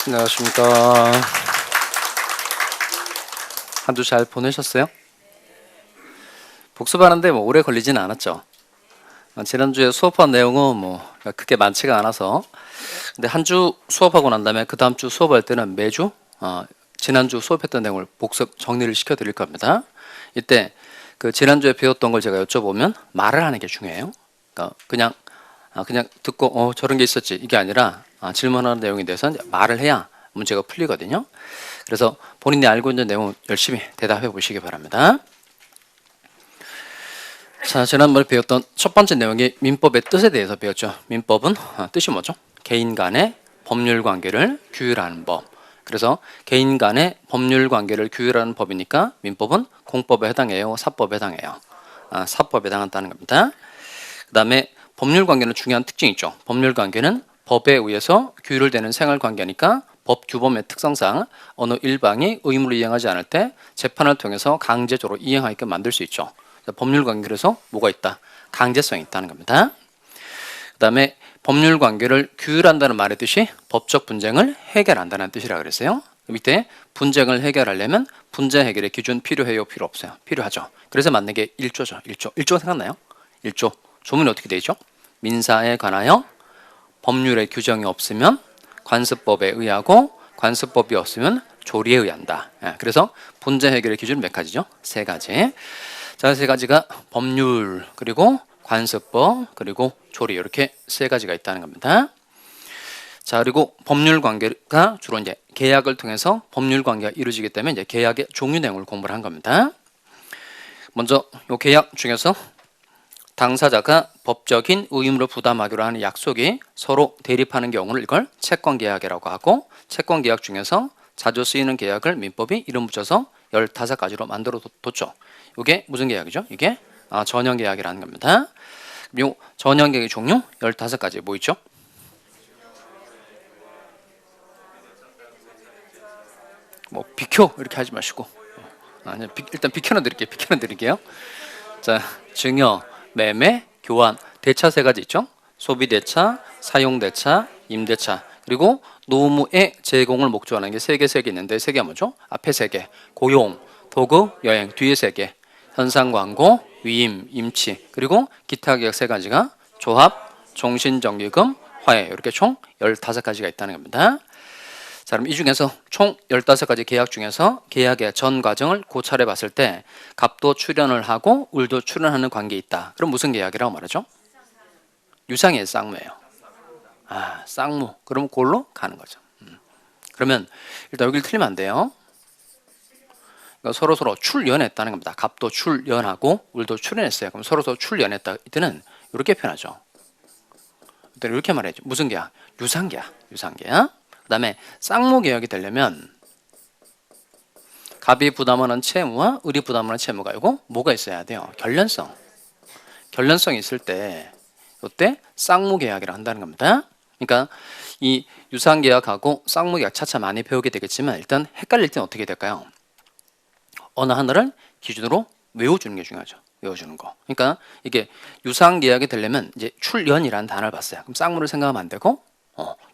안녕하십니까. 한 주 잘 보내셨어요? 복습하는데 뭐 오래 걸리지는 않았죠. 지난주에 수업한 내용은 뭐 크게 많지가 않아서, 근데 한 주 수업하고 난 다음에 그 다음 주 수업할 때는 매주 지난주 수업했던 내용을 복습 정리를 시켜 드릴 겁니다. 이때 그 지난주에 배웠던 걸 제가 여쭤보면 말을 하는 게 중요해요. 그러니까 그냥 듣고 저런 게 있었지 이게 아니라 질문하는 내용에 대해서 이제 말을 해야 문제가 풀리거든요. 그래서 본인이 알고 있는 내용 열심히 대답해 보시기 바랍니다. 자, 지난번에 배웠던 첫 번째 내용이 민법의 뜻에 대해서 배웠죠. 민법은 뜻이 뭐죠? 개인 간의 법률 관계를 규율하는 법. 그래서 개인 간의 법률 관계를 규율하는 법이니까 민법은 공법에 해당해요, 사법에 해당해요? 사법에 해당한다는 겁니다. 그 다음에 법률 관계는 중요한 특징이 있죠. 법률 관계는 법에 의해서 규율되는 생활 관계니까 법 규범의 특성상 어느 일방이 의무를 이행하지 않을 때 재판을 통해서 강제적으로 이행하게끔 만들 수 있죠. 법률 관계에서 뭐가 있다? 강제성이 있다는 겁니다. 그 다음에 법률 관계를 규율한다는 말의 뜻이 법적 분쟁을 해결한다는 뜻이라 그랬어요. 밑에 분쟁을 해결하려면 분쟁 해결의 기준 필요해요? 필요 없어요? 필요하죠. 그래서 맞는 게 1조죠. 1조 생각나요? 1조. 조문이 어떻게 되죠? 민사에 관하여 법률의 규정이 없으면 관습법에 의하고 관습법이 없으면 조리에 의한다. 그래서 분쟁 해결의 기준은 몇 가지죠? 3가지. 자, 3가지가 법률, 그리고 관습법, 그리고 조리, 이렇게 3가지가 있다는 겁니다. 자, 그리고 법률 관계가 주로 이제 계약을 통해서 법률 관계가 이루어지기 때문에 이제 계약의 종류 내용을 공부를 한 겁니다. 먼저 이 계약 중에서 당사자가 법적인 의무를 부담하기로 하는 약속이 서로 대립하는 경우를 이걸 채권계약이라고 하고, 채권계약 중에서 자주 쓰이는 계약을 민법이 이름 붙여서 15가지로 만들어 뒀죠. 이게 무슨 계약이죠? 이게 전형계약이라는 겁니다. 이 전형계약의 종류 15가지 뭐 있죠? 뭐 비켜 이렇게 하지 마시고 일단 비켜는 드릴게요. 자, 증여, 매매, 교환, 대차 3가지 있죠? 소비대차, 사용대차, 임대차, 그리고 노무의 제공을 목적으로 하는 게 3개 있는데 3개 뭐죠? 앞에 3개, 고용, 도급, 여행, 뒤에 3개, 현상광고, 위임, 임치, 그리고 기타 계약 3가지가 조합, 종신정기금, 화해, 이렇게 총 15가지가 있다는 겁니다. 자, 그럼 이 중에서 총 15가지 계약 중에서 계약의 전 과정을 고찰해 봤을 때 갑도 출연을 하고 을도 출연하는 관계에 있다. 그럼 무슨 계약이라고 말하죠? 유상의 쌍무예요. 쌍무. 그럼 그걸로 가는 거죠. 그러면 일단 여기를 틀리면 안 돼요. 그러니까 서로 출연했다는 겁니다. 갑도 출연하고 을도 출연했어요. 그럼 서로 출연했다. 이때는 이렇게 표현하죠. 이때는 이렇게 말해야죠. 무슨 계약? 유상계약. 그 다음에 쌍무계약이 되려면 갑이 부담하는 채무와 을이 부담하는 채무가 이거 뭐가 있어야 돼요? 결련성이 있을 때 이때 쌍무계약이라 한다는 겁니다. 그러니까 이 유상계약하고 쌍무계약 차차 많이 배우게 되겠지만 일단 헷갈릴 때는 어떻게 될까요? 어느 하나를 기준으로 외워주는 게 중요하죠. 외워주는 거. 그러니까 이게 유상계약이 되려면 이제 출연이라는 단어를 봤어요. 그럼 쌍무를 생각하면 안 되고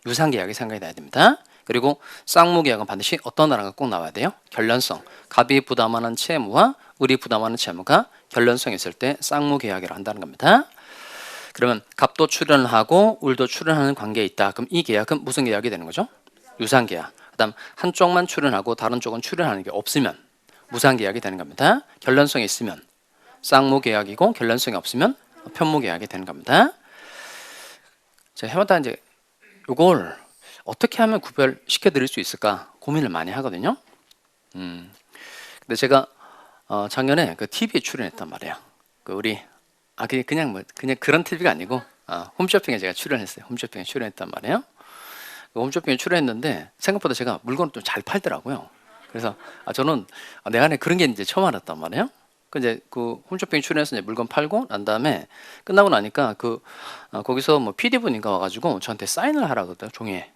유상계약이 생각이 나야 됩니다. 그리고 쌍무계약은 반드시 어떤 단어가 꼭 나와야 돼요? 결련성. 갑이 부담하는 채무와 을이 부담하는 채무가 결련성이 있을 때 쌍무계약이라고 한다는 겁니다. 그러면 갑도 출연하고 을도 출연하는 관계에 있다. 그럼 이 계약은 무슨 계약이 되는 거죠? 유상계약. 그 다음 한쪽만 출연하고 다른 쪽은 출연하는 게 없으면 무상계약이 되는 겁니다. 결련성이 있으면 쌍무계약이고 결련성이 없으면 편무계약이 되는 겁니다. 자, 해마다 이제 이걸 어떻게 하면 구별시켜 드릴 수 있을까 고민을 많이 하거든요. 근데 제가 작년에 그 TV에 출연했단 말이에요. 그 우리 그냥 그런 TV가 아니고 홈쇼핑에 제가 출연했어요. 홈쇼핑에 출연했단 말이에요. 그 홈쇼핑에 출연했는데 생각보다 제가 물건을 좀 잘 팔더라고요. 그래서 저는 내 안에 그런 게 이제 처음 알았단 말이에요. 이제 그 홈쇼핑 출연해서 이제 물건 팔고 난 다음에 끝나고 나니까 거기서 뭐 PD분인가 와가지고 저한테 사인을 하라고 그랬더니 종이에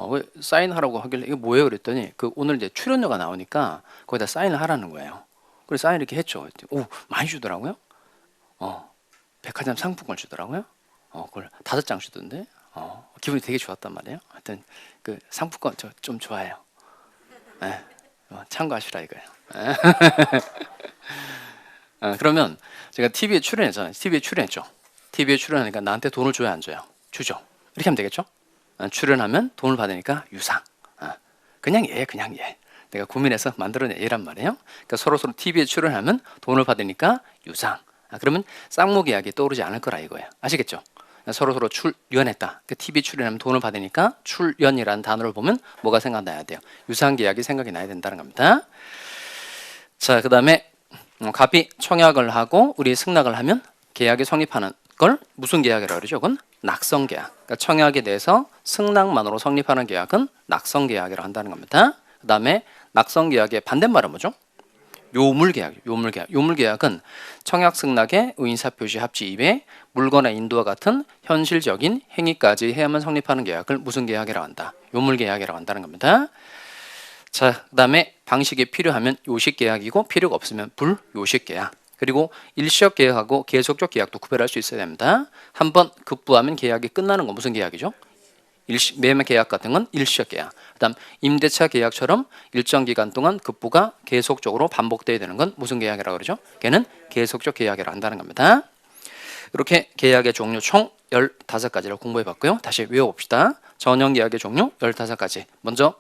왜 사인하라고 하길래 이거 뭐예요? 그랬더니 오늘 이제 출연료가 나오니까 거기다 사인을 하라는 거예요. 그래서 사인 이렇게 했죠. 오, 많이 주더라고요. 백화점 상품권 주더라고요. 그걸 5장 주던데 기분이 되게 좋았단 말이에요. 하여튼 그 상품권 저 좀 좋아해요. 예, 참고하시라 이거예요. 그러면 제가 TV에 출연했잖아요. TV에 출연했죠. TV에 출연하니까 나한테 돈을 줘야 안 줘요? 주죠. 이렇게 하면 되겠죠? 출연하면 돈을 받으니까 유상. 그냥 얘, 그냥 얘. 내가 고민해서 만들어낸 얘란 말이에요. 그러니까 서로 TV에 출연하면 돈을 받으니까 유상. 그러면 쌍무 계약이 떠오르지 않을 거라 이거예요. 아시겠죠? 서로 출연했다. TV에 출연하면 돈을 받으니까 출연이라는 단어를 보면 뭐가 생각나야 돼요? 유상 계약이 생각이 나야 된다는 겁니다. 자, 그 다음에 갑이 청약을 하고 우리 승낙을 하면 계약이 성립하는 걸 무슨 계약이라고 그러죠? 그건 낙성 계약. 그러니까 청약에 대해서 승낙만으로 성립하는 계약은 낙성 계약이라고 한다는 겁니다. 그 다음에 낙성 계약의 반대말은 뭐죠? 요물 계약. 요물 계약은 청약 승낙의 의인사 표시 합치 이외에 물건의 인도와 같은 현실적인 행위까지 해야만 성립하는 계약을 무슨 계약이라고 한다? 요물 계약이라고 한다는 겁니다. 자, 그 다음에 방식이 필요하면 요식 계약이고 필요가 없으면 불요식 계약. 그리고 일시적 계약하고 계속적 계약도 구별할 수 있어야 됩니다. 한번 급부하면 계약이 끝나는 건 무슨 계약이죠? 매매 계약 같은 건 일시적 계약. 그다음 임대차 계약처럼 일정 기간 동안 급부가 계속적으로 반복돼야 되는 건 무슨 계약이라고 그러죠? 걔는 계속적 계약이라고 한다는 겁니다. 이렇게 계약의 종류 총 15가지를 공부해 봤고요. 다시 외워봅시다. 전형 계약의 종류 15가지. 먼저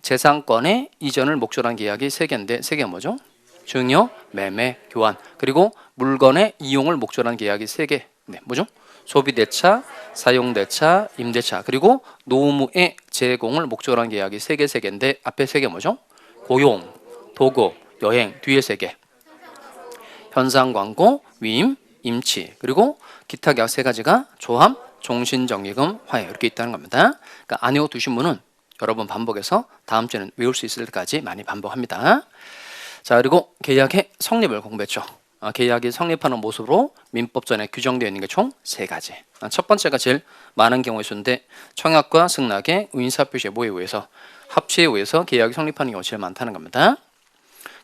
재산권의 이전을 목적으로 한 계약이 3개인데 3개가 뭐죠? 증여, 매매, 교환. 그리고 물건의 이용을 목적으로 한 계약이 3개. 네, 뭐죠? 소비대차, 사용대차, 임대차. 그리고 노무의 제공을 목적으로 한 계약이 3개인데 앞에 3개 뭐죠? 고용, 도급, 여행. 뒤에 3개. 현상 광고, 위임, 임치. 그리고 기타 계약 3가지가 조합, 종신정기금, 화해. 이렇게 있다는 겁니다. 그러니까 안 외워두신 분은 여러 번 반복해서 다음 주에는 외울 수 있을 때까지 많이 반복합니다. 자, 그리고 계약의 성립을 공부했죠. 계약이 성립하는 모습으로 민법전에 규정되어 있는 게 총 3가지. 첫 번째가 제일 많은 경우에 있었는데 청약과 승낙의 의인사표시의 뭐에 의해서 합치에 의해서 계약이 성립하는 경우가 제일 많다는 겁니다.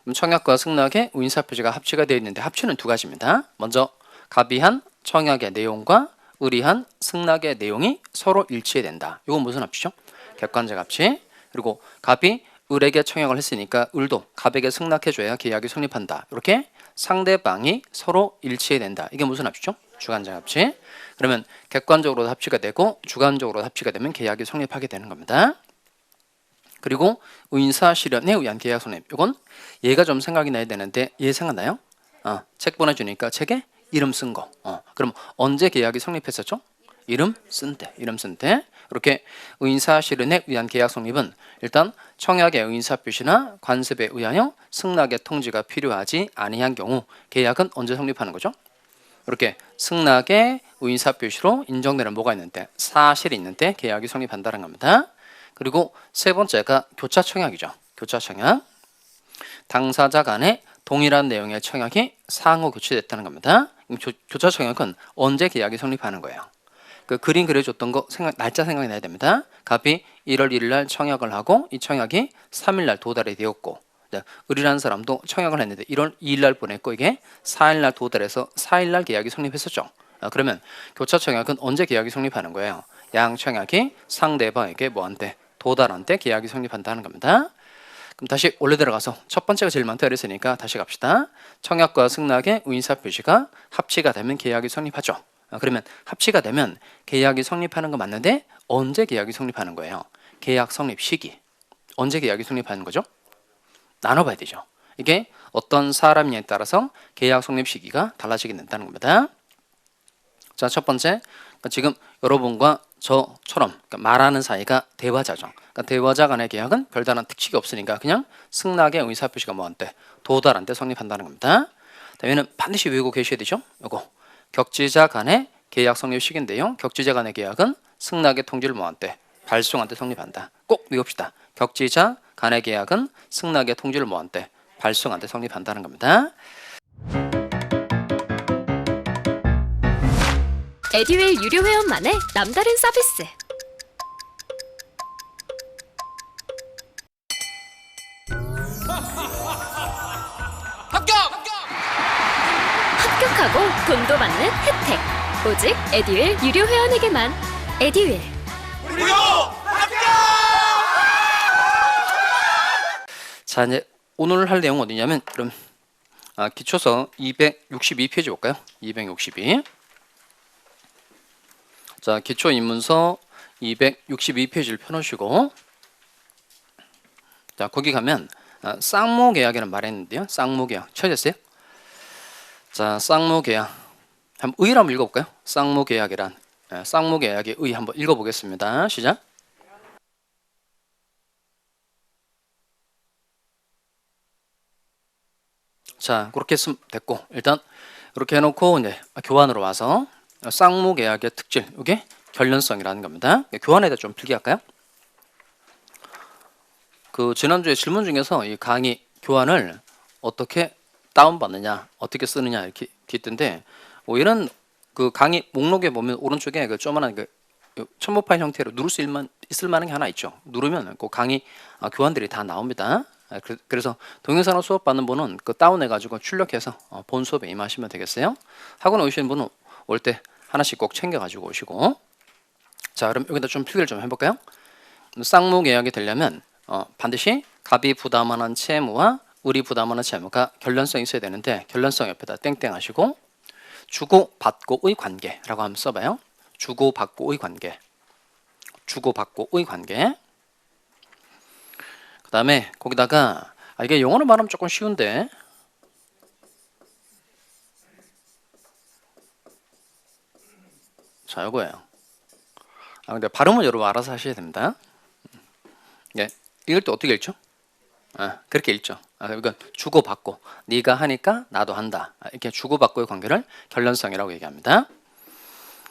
그럼 청약과 승낙의 의인사표시가 합치가 되어 있는데 합치는 2가지입니다. 먼저 갑이한 청약의 내용과 을이한 승낙의 내용이 서로 일치해야 된다. 이건 무슨 합치죠? 객관적 합치. 그리고 갑이 을에게 청약을 했으니까 을도 갑에게 승낙해줘야 계약이 성립한다. 이렇게 상대방이 서로 일치해야 된다. 이게 무슨 합치죠? 주관적 합치. 그러면 객관적으로도 합치가 되고 주관적으로도 합치가 되면 계약이 성립하게 되는 겁니다. 그리고 의인사 실현에 의한 계약 성립. 이건 얘가 좀 생각이 나야 되는데 얘 생각나요? 책 보내주니까 책에 이름 쓴 거. 그럼 언제 계약이 성립했었죠? 이름 쓴 때. 이렇게 의인사 실현에 의한 계약 성립은 일단 청약의 의인사 표시나 관습에 의하여 승낙의 통지가 필요하지 아니한 경우 계약은 언제 성립하는 거죠? 이렇게 승낙의 의인사 표시로 인정되는 뭐가 있는데 사실이 있는데 계약이 성립한다는 겁니다. 그리고 세 번째가 교차 청약이죠. 교차 청약. 당사자 간에 동일한 내용의 청약이 상호 교체됐다는 겁니다. 교차 청약은 언제 계약이 성립하는 거예요? 그 그림 그려줬던 거 날짜 생각이 나야 됩니다. 갑이 1월 1일 날 청약을 하고 이 청약이 3일 날 도달이 되었고 을이라는 사람도 청약을 했는데 1월 2일 날 보냈고 이게 4일 날 도달해서 4일 날 계약이 성립했었죠. 그러면 교차 청약은 언제 계약이 성립하는 거예요? 양 청약이 상대방에게 뭐한테 도달한 때 계약이 성립한다는 겁니다. 그럼 다시 원래 들어가서 첫 번째가 제일 많다 그랬으니까 다시 갑시다. 청약과 승낙의 의인사 표시가 합치가 되면 계약이 성립하죠. 그러면 합치가 되면 계약이 성립하는 거 맞는데 언제 계약이 성립하는 거예요? 계약 성립 시기. 언제 계약이 성립하는 거죠? 나눠봐야 되죠. 이게 어떤 사람이냐에 따라서 계약 성립 시기가 달라지게 된다는 겁니다. 자, 첫 번째. 그러니까 지금 여러분과 저처럼 그러니까 말하는 사이가 대화자죠. 그러니까 대화자 간의 계약은 별다른 특칙이 없으니까 그냥 승낙의 의사표시가 뭐한테 도달한 때 성립한다는 겁니다. 다음에는 반드시 외우고 계셔야 되죠. 요거 격지자 간의 계약 성립 시기인데요. 격지자 간의 계약은 승낙의 통지를 뭐한테 발송한 때 성립한다. 꼭 외웁시다. 격지자 간의 계약은 승낙의 통지를 뭐한테 발송한 때 성립한다는 겁니다. 에듀윌 유료 회원만의 남다른 서비스. 합격하고 돈도 받는 혜택. 오직 에듀윌 유료 회원에게만. 에듀윌. 무료 합격! 자, 이제 오늘 할 내용은 어디냐면 그럼 기초서 262페이지 볼까요? 262. 자, 기초 입문서 262페이지를 펴놓으시고, 자, 거기 가면 쌍무계약이라는 말이 있는데요. 쌍무계약 찾으셨어요? 자, 쌍무계약 한번 의를 한번 읽어볼까요? 쌍무계약이란 쌍무계약의 의 한번 읽어보겠습니다. 시작. 자, 그렇게 했으면 됐고, 일단 이렇게 해놓고 이제 교환으로 와서 쌍무계약의 특질, 이게 결련성이라는 겁니다. 교환에 대해 좀 필기할까요? 그 지난주에 질문 중에서 이 강의 교환을 어떻게 다운받느냐, 어떻게 쓰느냐 이렇게 있던데, 이런 그 강의 목록에 보면 오른쪽에 그 조그만한 그 첨부 파일 형태로 누를 수 있을 만한 게 하나 있죠. 누르면 그 강의 교환들이 다 나옵니다. 그래서 동영상으로 수업 받는 분은 그 다운해 가지고 출력해서 본 수업에 임하시면 되겠어요. 학원에 오시는 분은 올 때 하나씩 꼭 챙겨 가지고 오시고. 자, 그럼 여기다 좀 필기를 좀 해볼까요? 쌍무계약이 되려면 반드시 갑이 부담하는 채무와 을이 부담하는 채무가 결련성이 있어야 되는데, 결련성 옆에다 땡땡 하시고 주고받고의 관계라고 한번 써봐요. 주고받고의 관계, 주고받고의 관계. 그 다음에 거기다가 이게 영어로 말하면 조금 쉬운데, 자, 이거예요. 근데 발음은 여러분 알아서 하셔야 됩니다. 예, 읽을 때 어떻게 읽죠? 그렇게 읽죠. 그러니까 주고받고, 네가 하니까 나도 한다. 이렇게 주고받고의 관계를 결련성이라고 얘기합니다.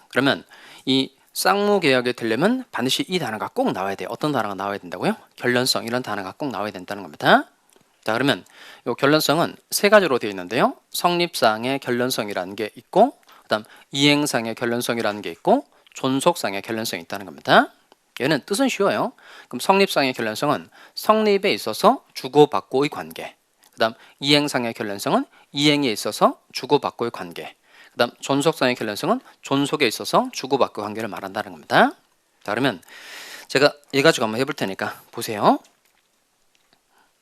그러면 이 쌍무계약이 되려면 반드시 이 단어가 꼭 나와야 돼요. 어떤 단어가 나와야 된다고요? 결련성, 이런 단어가 꼭 나와야 된다는 겁니다. 자, 그러면 이 결련성은 세 가지로 되어 있는데요. 성립상의 결련성이라는 게 있고, 그다음 이행상의 결련성이라는 게 있고, 존속상의 결련성이 있다는 겁니다. 얘는 뜻은 쉬워요. 그럼 성립상의 결련성은 성립에 있어서 주고받고의 관계, 그 다음 이행상의 결련성은 이행에 있어서 주고받고의 관계, 그 다음 존속상의 결련성은 존속에 있어서 주고받고의 관계를 말한다는 겁니다. 자, 그러면 제가 얘 가지고 한번 해볼 테니까 보세요.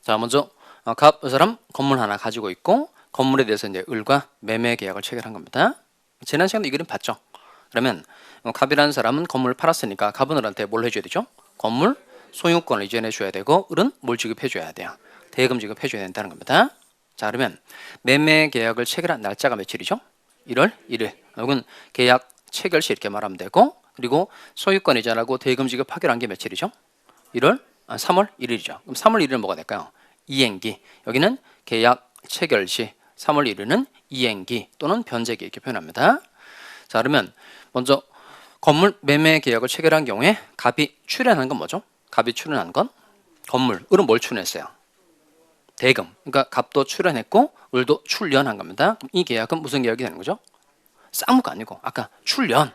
자, 먼저 갑, 이 사람 건물 하나 가지고 있고, 건물에 대해서 이제 을과 매매 계약을 체결한 겁니다. 지난 시간에 이 그림 봤죠? 그러면 갑이라는 사람은 건물을 팔았으니까 갑은 을한테 뭘 해줘야 되죠? 건물 소유권을 이전해 줘야 되고, 을은 뭘 지급해 줘야 돼요? 대금 지급해 줘야 된다는 겁니다. 자, 그러면 매매 계약을 체결한 날짜가 며칠이죠? 1월 1일. 이건 계약 체결시 이렇게 말하면 되고, 그리고 소유권 이전하고 대금 지급하기로 한 게 며칠이죠? 3월 1일이죠. 그럼 3월 1일은 뭐가 될까요? 이행기. 여기는 계약 체결시, 3월 1일은 이행기 또는 변제기 이렇게 표현합니다. 자, 그러면 먼저 건물 매매 계약을 체결한 경우에 갑이 출연한 건 뭐죠? 갑이 출연한 건 건물, 을은 뭘 출연했어요? 대금. 그러니까 갑도 출연했고 을도 출연한 겁니다. 그럼 이 계약은 무슨 계약이 되는 거죠? 쌍무가 아니고 아까 출연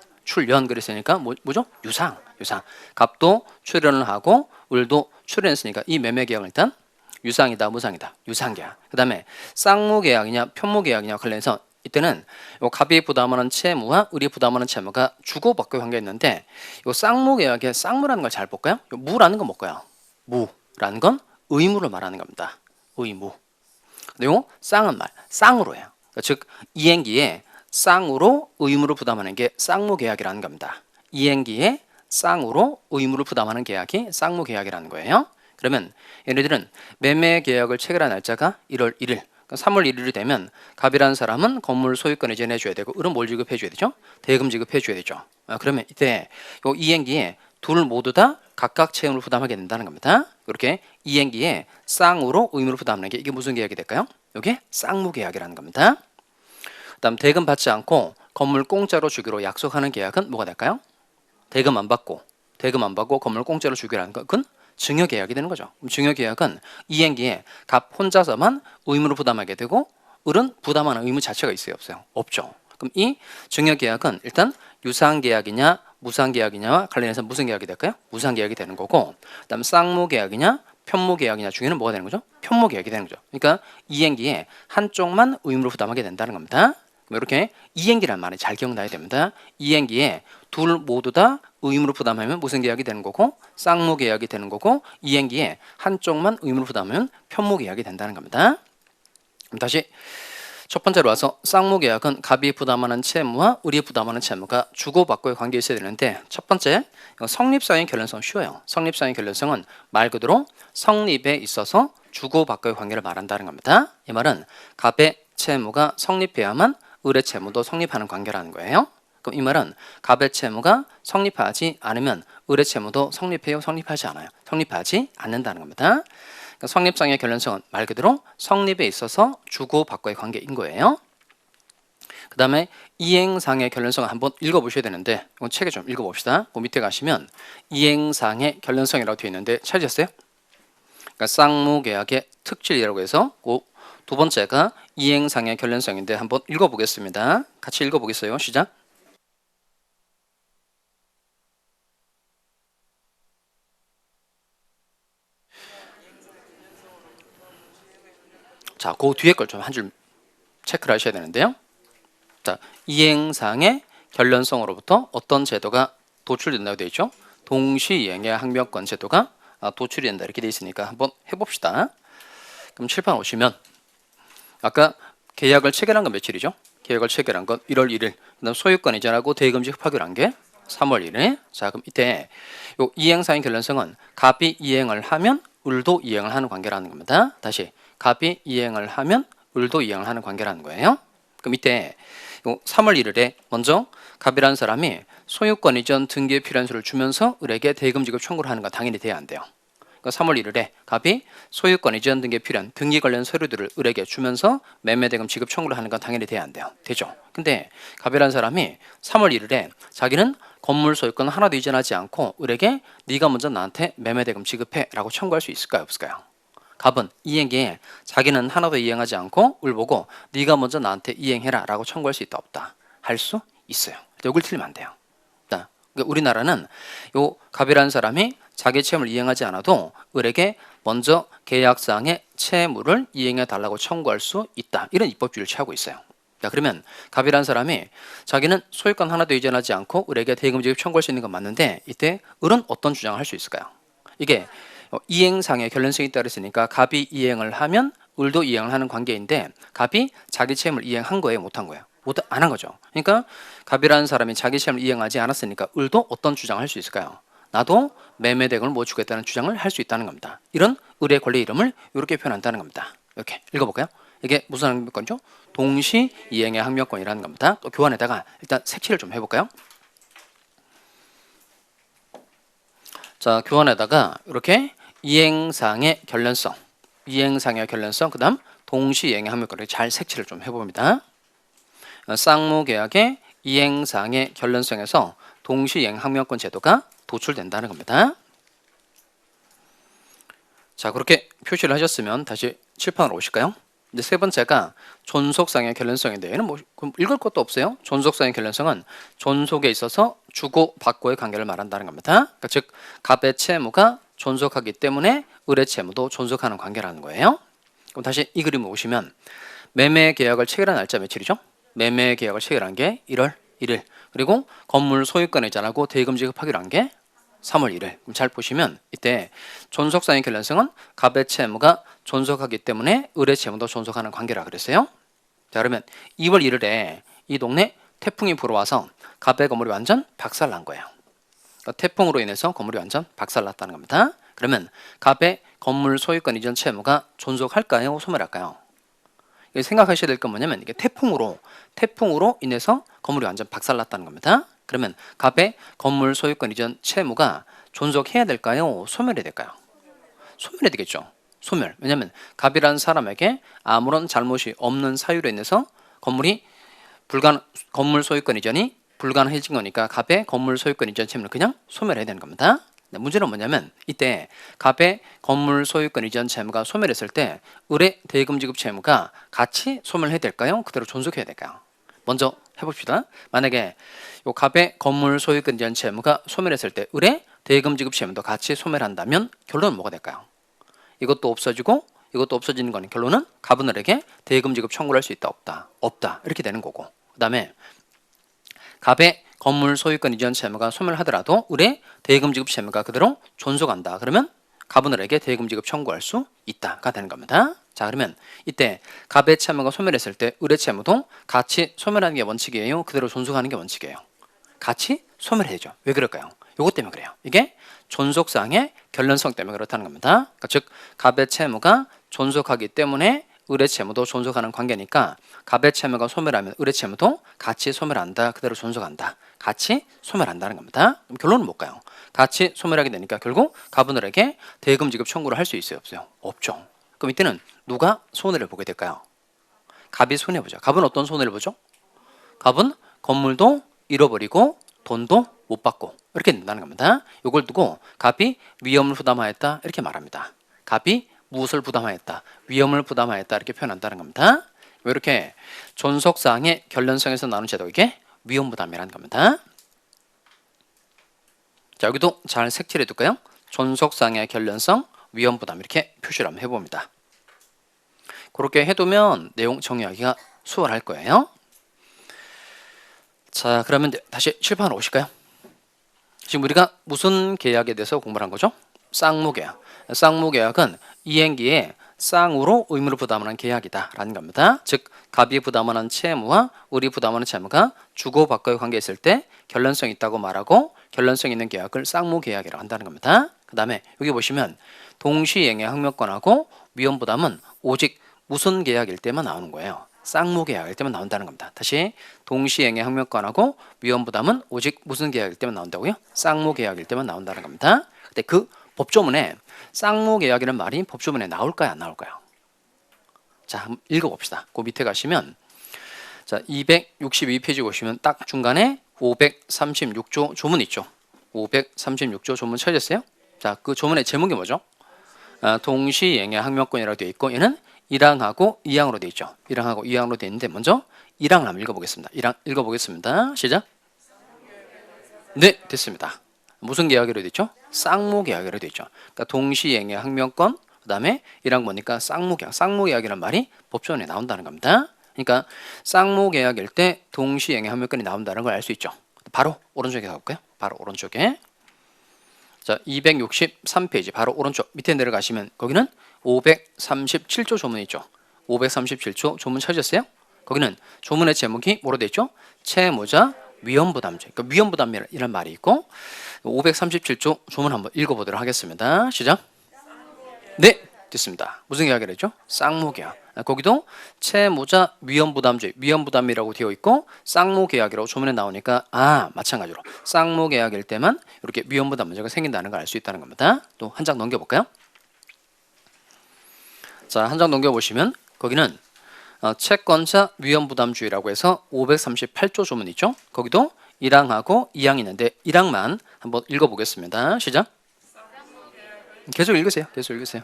그랬으니까 뭐죠? 유상. 갑도 출연을 하고 을도 출연했으니까 이 매매 계약은 일단 유상이다, 무상이다? 유상계약. 그 다음에 쌍무계약이냐 편무계약이냐 관련해서 이때는 요 갑이 부담하는 채무와 을이 부담하는 채무가 주고받고의 관계가 있는데, 요 쌍무계약의 쌍무라는 걸 잘 볼까요? 요 무라는 건 뭘까요? 무라는 건 의무를 말하는 겁니다. 의무. 근데 요 쌍은 쌍으로 해요. 그러니까 즉 이행기에 쌍으로 의무를 부담하는 게 쌍무계약이라는 겁니다. 이행기에 쌍으로 의무를 부담하는 계약이 쌍무계약이라는 거예요. 그러면 얘네들은 매매 계약을 체결한 날짜가 1월 1일. 3월 1일이 되면 갑이라는 사람은 건물 소유권을 이전해 줘야 되고, 을은 뭘 지급해 줘야 되죠? 대금 지급해 줘야 되죠. 그러면 이때 요 이행기에 둘 모두 다 각각 채무를 부담하게 된다는 겁니다. 이렇게 이행기에 쌍으로 의무를 부담하는 게 이게 무슨 계약이 될까요? 이게 쌍무계약이라는 겁니다. 그다음 대금 받지 않고 건물 공짜로 주기로 약속하는 계약은 뭐가 될까요? 대금 안 받고 건물 공짜로 주기로 하는 건 증여계약이 되는 거죠. 그럼 증여계약은 이행기에 갑 혼자서만 의무를 부담하게 되고, 을은 부담하는 의무 자체가 있어요, 없어요? 없죠. 그럼 이 증여계약은 일단 유상계약이냐 무상계약이냐와 관련해서 무슨 계약이 될까요? 무상계약이 되는 거고, 그다음 쌍무계약이냐 편무계약이냐 중에는 뭐가 되는 거죠? 편무계약이 되는 거죠. 그러니까 이행기에 한쪽만 의무를 부담하게 된다는 겁니다. 이렇게 이행기란 말이 잘 기억나야 됩니다. 이행기에 둘 모두 다 의무를 부담하면 무슨 계약이 되는 거고 쌍무계약이 되는 거고 이행기에 한쪽만 의무를 부담하면 편무계약이 된다는 겁니다. 그럼 다시 첫 번째로 와서 쌍무계약은 갑이 부담하는 채무와 을이 부담하는 채무가 주고받고의 관계에 있어야 되는데 첫 번째 성립사유의 결론성 쉬워요. 성립사유의 결론성은 말 그대로 성립에 있어서 주고받고의 관계를 말한다는 겁니다. 이 말은 갑의 채무가 성립해야만 을의 채무도 성립하는 관계라는 거예요. 그럼 이 말은 갑의 채무가 성립하지 않으면 을의 채무도 성립해요? 성립하지 않아요? 성립하지 않는다는 겁니다. 성립상의 결론성은 말 그대로 성립에 있어서 주고받고의 관계인 거예요. 그 다음에 이행상의 결론성을 한번 읽어보셔야 되는데 이건 책에 좀 읽어봅시다. 그 밑에 가시면 이행상의 결론성이라고 되어 있는데 찾으셨어요? 그러니까 쌍무계약의 특질이라고 해서 그 두 번째가 이행상의 결론성인데 한번 읽어보겠습니다. 같이 읽어보겠어요. 시작. 자, 그 뒤에 걸 좀 한 줄 체크를 하셔야 되는데요. 자, 이행상의 결론성으로부터 어떤 제도가 도출된다고 되어 있죠? 동시이행의 항명권 제도가 도출이 된다 이렇게 되어 있으니까 한번 해봅시다. 그럼 칠판 오시면 아까 계약을 체결한 건 며칠이죠? 계약을 체결한 건 1월 1일. 그다음 소유권 이전하고 대금지 흡하기로 한 게 3월 1일. 자, 그럼 이때 요 이행상의 결론성은 갑이 이행을 하면 을도 이행을 하는 관계라는 겁니다. 다시 갑이 이행을 하면 을도 이행을 하는 관계라는 거예요. 그럼 이때 요 3월 1일에 먼저 갑이라는 사람이 소유권 이전 등기에 필요한 수를 주면서 을에게 대금 지급 청구를 하는 건 당연히 돼야 안 돼요. 그러니까 3월 1일에 갑이 소유권 이전 등기에 필요한 등기 관련 서류들을 을에게 주면서 매매 대금 지급 청구를 하는 건 당연히 돼야 안 돼요. 되죠? 근데 갑이라는 사람이 3월 1일에 자기는 건물 소유권 하나도 이전하지 않고 을에게 네가 먼저 나한테 매매 대금 지급해 라고 청구할 수 있을까요? 없을까요? 갑은 이행기에 자기는 하나도 이행하지 않고 을 보고 네가 먼저 나한테 이행해라 라고 청구할 수 있다 없다? 할 수 있어요. 여길 틀리면 안 돼요. 그러니까 우리나라는 요 갑이라는 사람이 자기 채무를 이행하지 않아도 을에게 먼저 계약상의 채무를 이행해 달라고 청구할 수 있다. 이런 입법주의를 취하고 있어요. 자, 그러면 갑이라는 사람이 자기는 소유권 하나도 이전하지 않고 을에게 대금 지급 청구할 수 있는 건 맞는데 이때 을은 어떤 주장을 할 수 있을까요? 이게 이행상의 결론성이 있다 그랬으니까 갑이 이행을 하면 을도 이행을 하는 관계인데 갑이 자기 채무를 이행한 거예요? 못한 거예요? 안 한 거죠. 그러니까 갑이라는 사람이 자기 채무를 이행하지 않았으니까 을도 어떤 주장을 할 수 있을까요? 나도 매매 대금을 못 주겠다는 주장을 할 수 있다는 겁니다. 이런 을의 권리 이름을 이렇게 표현한다는 겁니다. 이렇게 읽어볼까요? 이게 무슨 항명권이죠? 동시 이행의 항명권이라는 겁니다. 또 교환에다가 일단 색칠을 좀 해볼까요? 자, 교환에다가 이렇게 이행상의 결론성, 그 다음 동시 이행의 항명권 이렇게 잘 색칠을 좀 해봅니다. 쌍무계약의 이행상의 결론성에서 동시 이행 항명권 제도가 도출된다는 겁니다. 자, 그렇게 표시를 하셨으면 다시 칠판으로 오실까요? 이제 세 번째가 존속상의 결론성인데 얘는 뭐 읽을 것도 없어요. 존속상의 결론성은 존속에 있어서 주고받고의 관계를 말한다는 겁니다. 그러니까 즉 갑의 채무가 존속하기 때문에 을의 채무도 존속하는 관계라는 거예요. 그럼 다시 이 그림을 보시면 매매 계약을 체결한 날짜 며칠이죠? 매매 계약을 체결한 게 1월 1일. 그리고 건물 소유권 이전하고 대금 지급하기로 한 게 3월 1일. 그럼 잘 보시면 이때 존속상의 결론성은 갑의 채무가 존속하기 때문에 을의 채무도 존속하는 관계라 그랬어요. 자, 그러면 2월 1일에 이 동네 태풍이 불어와서 갑의 건물이 완전 박살난 거예요. 그러니까 태풍으로 인해서 건물이 완전 박살났다는 겁니다. 그러면 갑의 건물 소유권 이전 채무가 존속할까요? 소멸할까요? 생각하셔야 될 건 뭐냐면 이게 태풍으로 인해서 건물이 완전 박살났다는 겁니다. 그러면 갑의 건물 소유권 이전 채무가 존속해야 될까요? 소멸해야 될까요? 소멸해야 되겠죠. 소멸. 왜냐하면 갑이라는 사람에게 아무런 잘못이 없는 사유로 인해서 건물 소유권 이전이 불가능해진 거니까 갑의 건물 소유권 이전 채무는 그냥 소멸해야 되는 겁니다. 문제는 뭐냐면 이때 갑의 건물 소유권 이전 채무가 소멸했을 때 을의 대금 지급 채무가 같이 소멸해야 될까요? 그대로 존속해야 될까요? 먼저 해봅시다. 만약에 요 갑의 건물 소유권 이전 채무가 소멸했을 때 을의 대금 지급 채무도 같이 소멸한다면 결론은 뭐가 될까요? 이것도 없어지고 이것도 없어지는 거는 결론은 갑은 을에게 대금 지급 청구를 할 수 있다 없다? 없다 이렇게 되는 거고 그 다음에 갑의 건물 소유권 이전 채무가 소멸하더라도 을의 대금 지급 채무가 그대로 존속한다. 그러면 갑은 을에게 대금 지급 청구할 수 있다가 되는 겁니다. 자, 그러면 이때 갑의 채무가 소멸했을 때 을의 채무도 같이 소멸하는 게 원칙이에요? 그대로 존속하는 게 원칙이에요? 같이 소멸해야죠. 왜 그럴까요? 요것 때문에 그래요. 이게 존속상의 결론성 때문에 그렇다는 겁니다. 그러니까 즉 갑의 채무가 존속하기 때문에 을의 채무도 존속하는 관계니까 갑의 채무가 소멸하면 을의 채무도 같이 소멸한다. 그대로 존속한다. 같이 소멸한다는 겁니다. 그럼 결론은 뭘까요? 같이 소멸하게 되니까 결국 갑은 을에게 대금 지급 청구를 할 수 있어요? 없어요? 없죠. 그럼 이때는 누가 손해를 보게 될까요? 갑이 손해보죠. 갑은 어떤 손해를 보죠? 갑은 건물도 잃어버리고 돈도 못 받고 이렇게 된다는 겁니다. 이걸 두고 갑이 위험을 부담하였다 이렇게 말합니다. 갑이 무엇을 부담하였다? 위험을 부담하였다 이렇게 표현한다는 겁니다. 이렇게 존속사항의 결론성에서 나오는 제도 이게 위험부담이라는 겁니다. 자, 여기도 잘 색칠해 둘까요? 존속사항의 결론성, 위험부담 이렇게 표시를 한번 해봅니다. 그렇게 해두면 내용 정리하기가 수월할 거예요. 자, 그러면 다시 칠판으로 오실까요? 지금 우리가 무슨 계약에 대해서 공부를 한 거죠? 쌍무계약. 쌍무계약은 이행기에 쌍으로 의무를 부담하는 계약이다라는 겁니다. 즉 갑이 부담하는 채무와 을이 부담하는 채무가 주고받고의 관계에 있을 때 결론성이 있다고 말하고 결론성 있는 계약을 쌍무계약이라고 한다는 겁니다. 그 다음에 여기 보시면 동시행의 항명권하고 위험부담은 오직 무슨 계약일 때만 나오는 거예요? 쌍무계약일 때만 나온다는 겁니다. 다시 동시행의 항명권하고 위험부담은 오직 무슨 계약일 때만 나온다고요? 쌍무계약일 때만 나온다는 겁니다. 근데 그 법조문에 쌍무계약이라는 말이 법조문에 나올까요? 안 나올까요? 자, 한번 읽어봅시다. 그 밑에 가시면 자 262페이지 보시면 딱 중간에 536조 조문 있죠. 536조 조문 찾으셨어요? 자, 그 조문의 제목이 뭐죠? 동시행의 항명권이라고 되어 있고 얘는 1항하고 2항으로 되어 있죠. 1항하고 2항으로 되어 있는데 먼저 1항을 한번 읽어보겠습니다. 1항 읽어보겠습니다. 시작. 네, 됐습니다. 무슨 계약으로 되어 있죠? 쌍무계약으로 되어 있죠. 그러니까 동시행의 항명권, 그 다음에 1항 보니까 쌍무계약. 쌍무계약이라는 말이 법조문에 나온다는 겁니다. 그러니까 쌍무계약일 때 동시행의 항명권이 나온다는 걸 알 수 있죠. 바로 오른쪽에 가볼까요? 바로 오른쪽에. 자, 263페이지 바로 오른쪽 밑에 내려가시면 거기는 537조 조문이 있죠. 537조 조문 찾으셨어요? 거기는 조문의 제목이 뭐로 되어 있죠? 채무자 위험부담죄. 그러니까 위험부담이라는 말이 있고 537조 조문 한번 읽어보도록 하겠습니다. 시작. 네, 됐습니다. 무슨 계약이라 했죠? 쌍무계약. 거기도 채무자 위험부담죄, 위험부담이라고 되어 있고 쌍무계약이라고 조문에 나오니까 마찬가지로 쌍무계약일 때만 이렇게 위험부담 문제가 생긴다는 걸 알 수 있다는 겁니다. 또 한 장 넘겨볼까요? 자, 한 장 넘겨보시면 거기는 채권자 위험부담주의라고 해서 538조 조문 있죠? 거기도 1항하고 2항이 있는데 1항만 한번 읽어보겠습니다. 시작. 계속 읽으세요. 계속 읽으세요.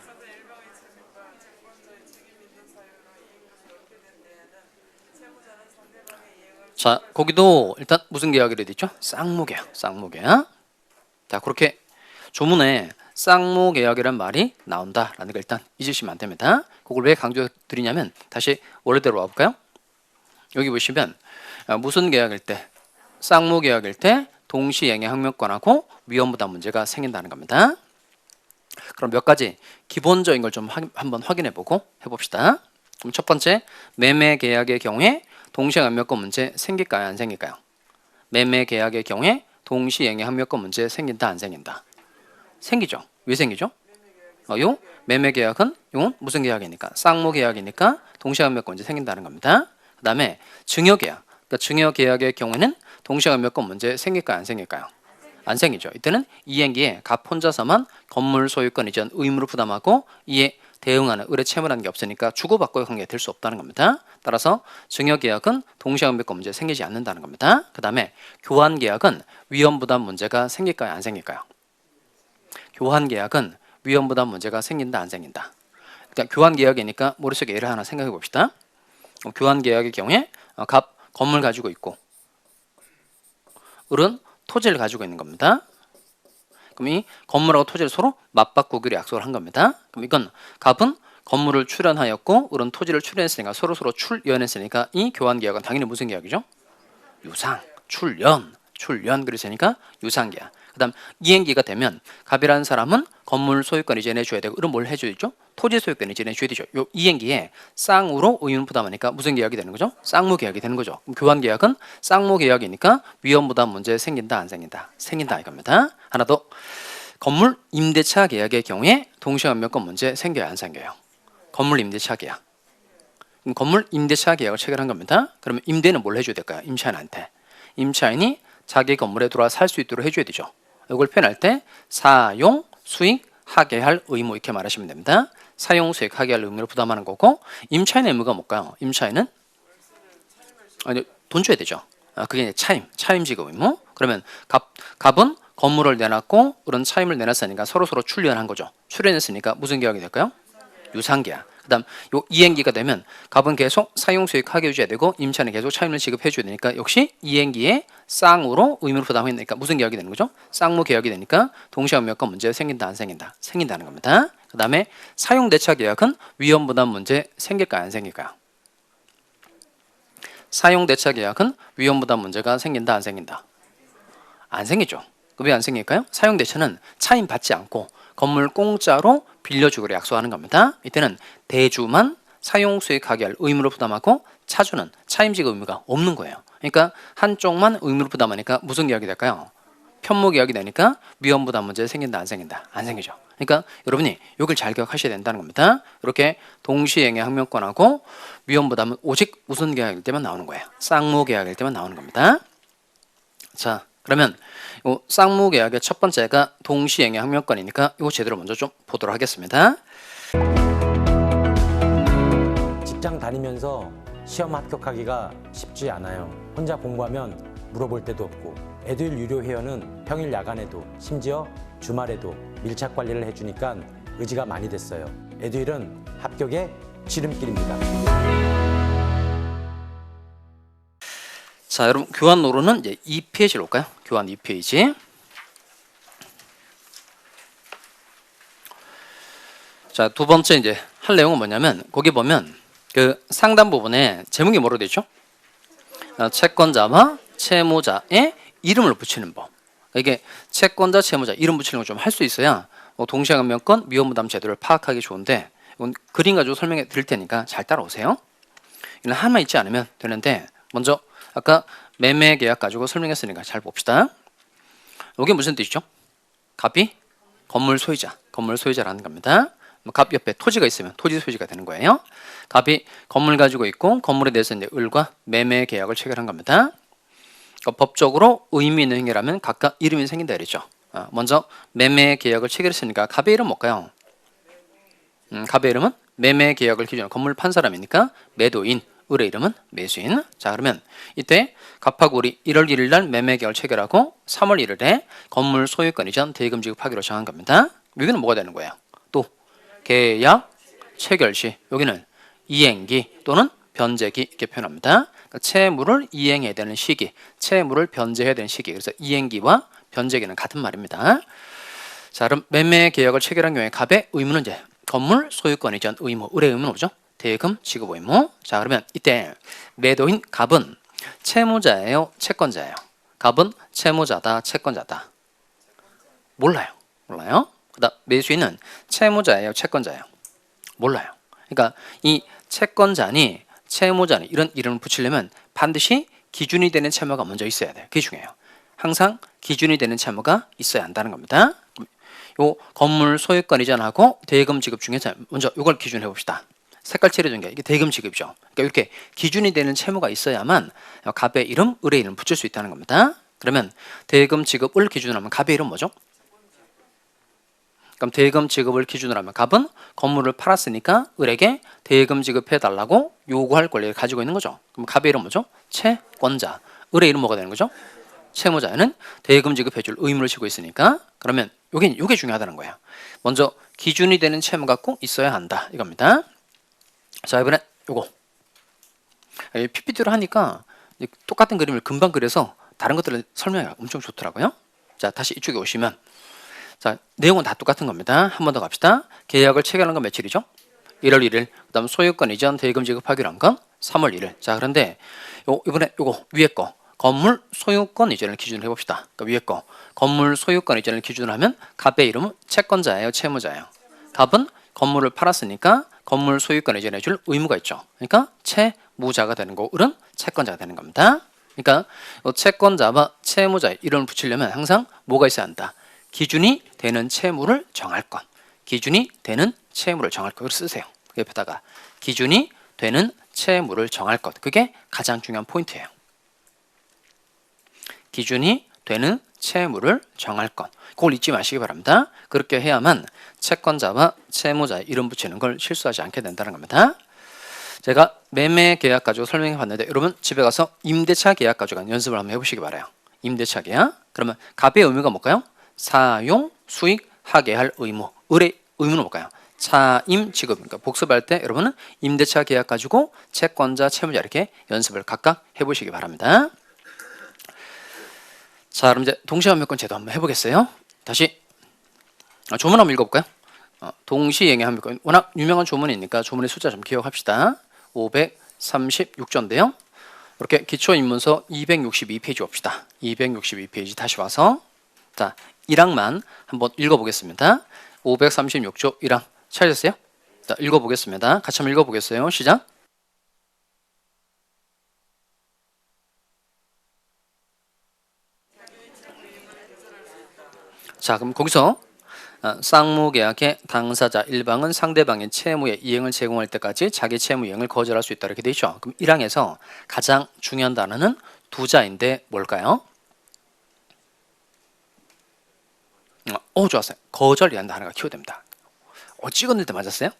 자, 거기도 일단 무슨 계약이라 되어 있죠? 쌍무계약. 쌍무계약. 자, 그렇게 조문에 쌍무계약이란 말이 나온다라는 걸 일단 잊으시면 안 됩니다. 그걸 왜 강조드리냐면 다시 원래대로 와볼까요? 여기 보시면 무슨 계약일 때? 쌍무계약일 때 동시행의 항명권하고 위험부담 문제가 생긴다는 겁니다. 그럼 몇 가지 기본적인 걸 좀 한번 확인해보고 해봅시다. 그럼 첫 번째, 매매계약의 경우에 동시행 항명권 문제 생길까요? 안 생길까요? 매매계약의 경우에 동시행의 항명권 문제 생긴다? 안 생긴다? 생기죠. 왜 생기죠? 요 매매계약은 이건 무슨 계약이니까? 쌍무계약이니까 동시행 항명권 문제 생긴다는 겁니다. 그 다음에 증여계약. 그러니까 증여계약의 경우에는 동시행 항명권 문제 생길까요? 안 생길까요? 안 생기죠. 이때는 이행기에 갑 혼자서만 건물 소유권 이전 의무를 부담하고 이에 대응하는 을의 채무라는 게 없으니까 주고받고의 관계가 될 수 없다는 겁니다. 따라서 증여계약은 동시항명권 문제 생기지 않는다는 겁니다. 그 다음에 교환계약은 위험부담 문제가 생길까요? 안 생길까요? 교환계약은 위험부담 문제가 생긴다? 안 생긴다? 그러니까 교환계약이니까 머릿속에 예를 하나 생각해 봅시다. 교환계약의 경우에 갑 건물 가지고 있고 을은 토지를 가지고 있는 겁니다. 그럼 이 건물하고 토지를 서로 맞바꾸기로 약속을 한 겁니다. 그럼 이건 갑은 건물을 출연하였고 을은 토지를 출연했으니까 서로 출연했으니까 이 교환계약은 당연히 무슨 계약이죠? 유상, 출연 그랬으니까 유상계약. 그다음 이행기가 되면 갑이라는 사람은 건물 소유권 이전해 줘야 되고, 그럼 뭘 해줘야죠? 토지 소유권 이전해 줘야 되죠. 요 이행기에 쌍으로 의무 부담하니까 무슨 계약이 되는 거죠? 쌍무 계약이 되는 거죠. 그럼 교환 계약은 쌍무 계약이니까 위험 부담 문제 생긴다 안 생긴다? 생긴다 이겁니다. 하나 더, 건물 임대차 계약의 경우에 동시간명권 문제 생겨요 안 생겨요? 건물 임대차 계약. 그럼 건물 임대차 계약을 체결한 겁니다. 그러면 임대는 뭘 해줘야 될까요? 임차인한테. 임차인이 자기 건물에 들어와 살 수 있도록 해줘야 되죠. 이걸 표현할 때 사용, 수익, 하계할 의무 이렇게 말하시면 됩니다. 사용, 수익, 하계할 의무를 부담하는 거고, 임차인의 의무가 뭘까요? 임차인은 아니, 돈 줘야 되죠. 그게 이제 차임지급 의무. 그러면 갑은 건물을 내놨고 그런 차임을 내놨으니까 서로 출연한 거죠. 출연했으니까 무슨 계약이 될까요? 유상계약. 그다음 요 이행기가 되면 갑은 계속 사용 수익 하게 해줘야 되고 임차인은 계속 차임을 지급해 줘야 되니까 역시 이행기에 쌍으로 의무를 부담하니까 무슨 계약이 되는 거죠? 쌍무 계약이 되니까 동시간명권 문제 생긴다 안 생긴다? 생긴다는 겁니다. 그다음에 사용 대차 계약은 위험 부담 문제 생길까요 안 생길까요? 사용 대차 계약은 위험 부담 문제가 생긴다 안 생긴다? 안 생기죠. 왜 안 생길까요? 사용 대차는 차임 받지 않고 건물 공짜로 빌려주기로 약속하는 겁니다. 이때는 대주만 사용 수익 하게 할 의무를 부담하고 차주는 차임지급 의무가 없는 거예요. 그러니까 한쪽만 의무를 부담하니까 무슨 계약이 될까요? 편무 계약이 되니까 위험 부담 문제 생긴다 안 생긴다? 안 생기죠. 그러니까 여러분이 이걸 잘 기억하셔야 된다는 겁니다. 이렇게 동시행의 항명권하고 위험 부담은 오직 무슨 계약일 때만 나오는 거예요? 쌍무 계약일 때만 나오는 겁니다. 자, 그러면 이 쌍무 계약의 첫 번째가 동시행의 항명권이니까 이거 제대로 먼저 좀 보도록 하겠습니다. 직장 다니면서 시험 합격하기가 쉽지 않아요. 혼자 공부하면 물어볼 데도 없고, 에듀윌 유료 회원은 평일 야간에도 심지어 주말에도 밀착 관리를 해주니까 의지가 많이 됐어요. 에듀윌은 합격의 지름길입니다. 자, 여러분 교환 노루는 이제 2페이지로 올까요? 교환 2페이지. 자, 두 번째 이제 할 내용은 뭐냐면 거기 보면 그 상단 부분에 제목이 뭐로 되어 있죠? 채권자와 채무자의 이름을 붙이는 법. 이게 채권자, 채무자 이름 붙이는 걸 좀 할 수 있어야 동시간명권, 위험부담 제도를 파악하기 좋은데, 이건 그림 가지고 설명해 드릴 테니까 잘 따라오세요. 이는 하나만 있지 않으면 되는데, 먼저 아까 매매 계약 가지고 설명했으니까 잘 봅시다. 이게 무슨 뜻이죠? 갑이 건물 소유자라는 겁니다. 갑 옆에 토지가 있으면 토지 소유자가 되는 거예요. 갑이 건물 가지고 있고 건물에 대해서 이제 을과 매매 계약을 체결한 겁니다. 그러니까 법적으로 의미 있는 행위라면 각각 이름이 생긴다 그랬죠. 먼저 매매 계약을 체결했으니까 갑의 이름 뭘까요? 갑의 이름은 매매 계약을 기준으로 건물 판 사람이니까 매도인, 을의 이름은 매수인. 자, 그러면 이때 갑하고 을이 1월 1일 날 매매 계약을 체결하고 3월 1일에 건물 소유권 이전 대금 지급하기로 정한 겁니다. 여기는 뭐가 되는 거예요? 또 계약 체결 시, 여기는 이행기 또는 변제기 이렇게 표현합니다. 그러니까 채무를 이행해야 되는 시기, 채무를 변제해야 되는 시기. 그래서 이행기와 변제기는 같은 말입니다. 자, 그럼 매매 계약을 체결한 경우에 갑의 의무는 이제 건물 소유권 이전 의무, 을의 의무는 뭐죠? 대금 지급 의무. 자, 그러면 이때 매도인 갑은 채무자예요, 채권자예요? 갑은 채무자다, 채권자다? 몰라요. 그다음 매수인은 채무자예요, 채권자예요? 몰라요. 그러니까 이 채권자니 채무자니 이런 이름을 붙이려면 반드시 기준이 되는 채무가 먼저 있어야 돼요. 그게 중요해요. 항상 기준이 되는 채무가 있어야 한다는 겁니다. 요 건물 소유권 이전하고 대금 지급 중에서 먼저 이걸 기준해 봅시다. 색깔 칠해준 게 이게 대금 지급이죠. 그러니까 이렇게 기준이 되는 채무가 있어야만 갑의 이름, 을의 이름 붙일 수 있다는 겁니다. 그러면 대금 지급을 기준으로 하면 갑의 이름 뭐죠? 그럼 대금 지급을 기준으로 하면 갑은 건물을 팔았으니까 을에게 대금 지급해 달라고 요구할 권리를 가지고 있는 거죠. 그럼 갑의 이름 뭐죠? 채권자. 을의 이름 뭐가 되는 거죠? 채무자는 대금 지급해 줄 의무를 지고 있으니까. 그러면 요게 중요하다는 거예요. 먼저 기준이 되는 채무가 꼭 있어야 한다 이겁니다. 자, 이번엔 요거 PPT로 하니까 똑같은 그림을 금방 그려서 다른 것들을 설명하기가 엄청 좋더라고요. 자, 다시 이쪽에 오시면, 자, 내용은 다 똑같은 겁니다. 한 번 더 갑시다. 계약을 체결한 건 며칠이죠? 1월 1일. 그다음 소유권 이전 대금 지급하기로 한 건 3월 1일. 자, 그런데 이번에 요거 위에 거 건물 소유권 이전을 기준으로 해봅시다. 그러니까 위에 거 건물 소유권 이전을 기준으로 하면 갑의 이름은 채권자예요, 채무자예요? 갑은 건물을 팔았으니까 건물 소유권 이전해줄 의무가 있죠. 그러니까 채무자가 되는 거고 을은 채권자가 되는 겁니다. 그러니까 채권자와 채무자의 이름을 붙이려면 항상 뭐가 있어야 한다. 기준이 되는 채무를 정할 것. 기준이 되는 채무를 정할 것을 쓰세요. 옆에다가 기준이 되는 채무를 정할 것. 그게 가장 중요한 포인트예요. 기준이 되는 채무를 정할 것. 그걸 잊지 마시기 바랍니다. 그렇게 해야만 채권자와 채무자의 이름 붙이는 걸 실수하지 않게 된다는 겁니다. 제가 매매 계약 가지고 설명해 봤는데 여러분 집에 가서 임대차 계약 가지고 연습을 한번 해보시기 바라요. 임대차 계약. 그러면 갑의 의무가 뭘까요? 사용, 수익, 하게 할 의무. 을의 의무는 뭘까요? 차임, 지급. 그러니까 복습할 때 여러분은 임대차 계약 가지고 채권자, 채무자 이렇게 연습을 각각 해보시기 바랍니다. 자, 그럼 이제 동시환명권 제도 한번 해보겠어요. 다시 조문 한번 읽어볼까요? 동시행의 환명권. 워낙 유명한 조문이니까 조문의 숫자 좀 기억합시다. 536조인데요. 이렇게 기초입문서 262페이지 봅시다. 262페이지 다시 와서 자 1항만 한번 읽어보겠습니다. 536조 1항 찾으셨어요? 자, 읽어보겠습니다. 같이 한번 읽어보겠어요. 시작. 자, 그럼 거기서 쌍무계약의 당사자 일방은 상대방의 채무의 이행을 제공할 때까지 자기 채무 이행을 거절할 수 있다 이렇게 돼 있죠. 그럼 1항에서 가장 중요한 단어는 두 자인데 뭘까요? 좋았어요. 거절이라는 단어가 키워드입니다. 찍었는데 맞았어요?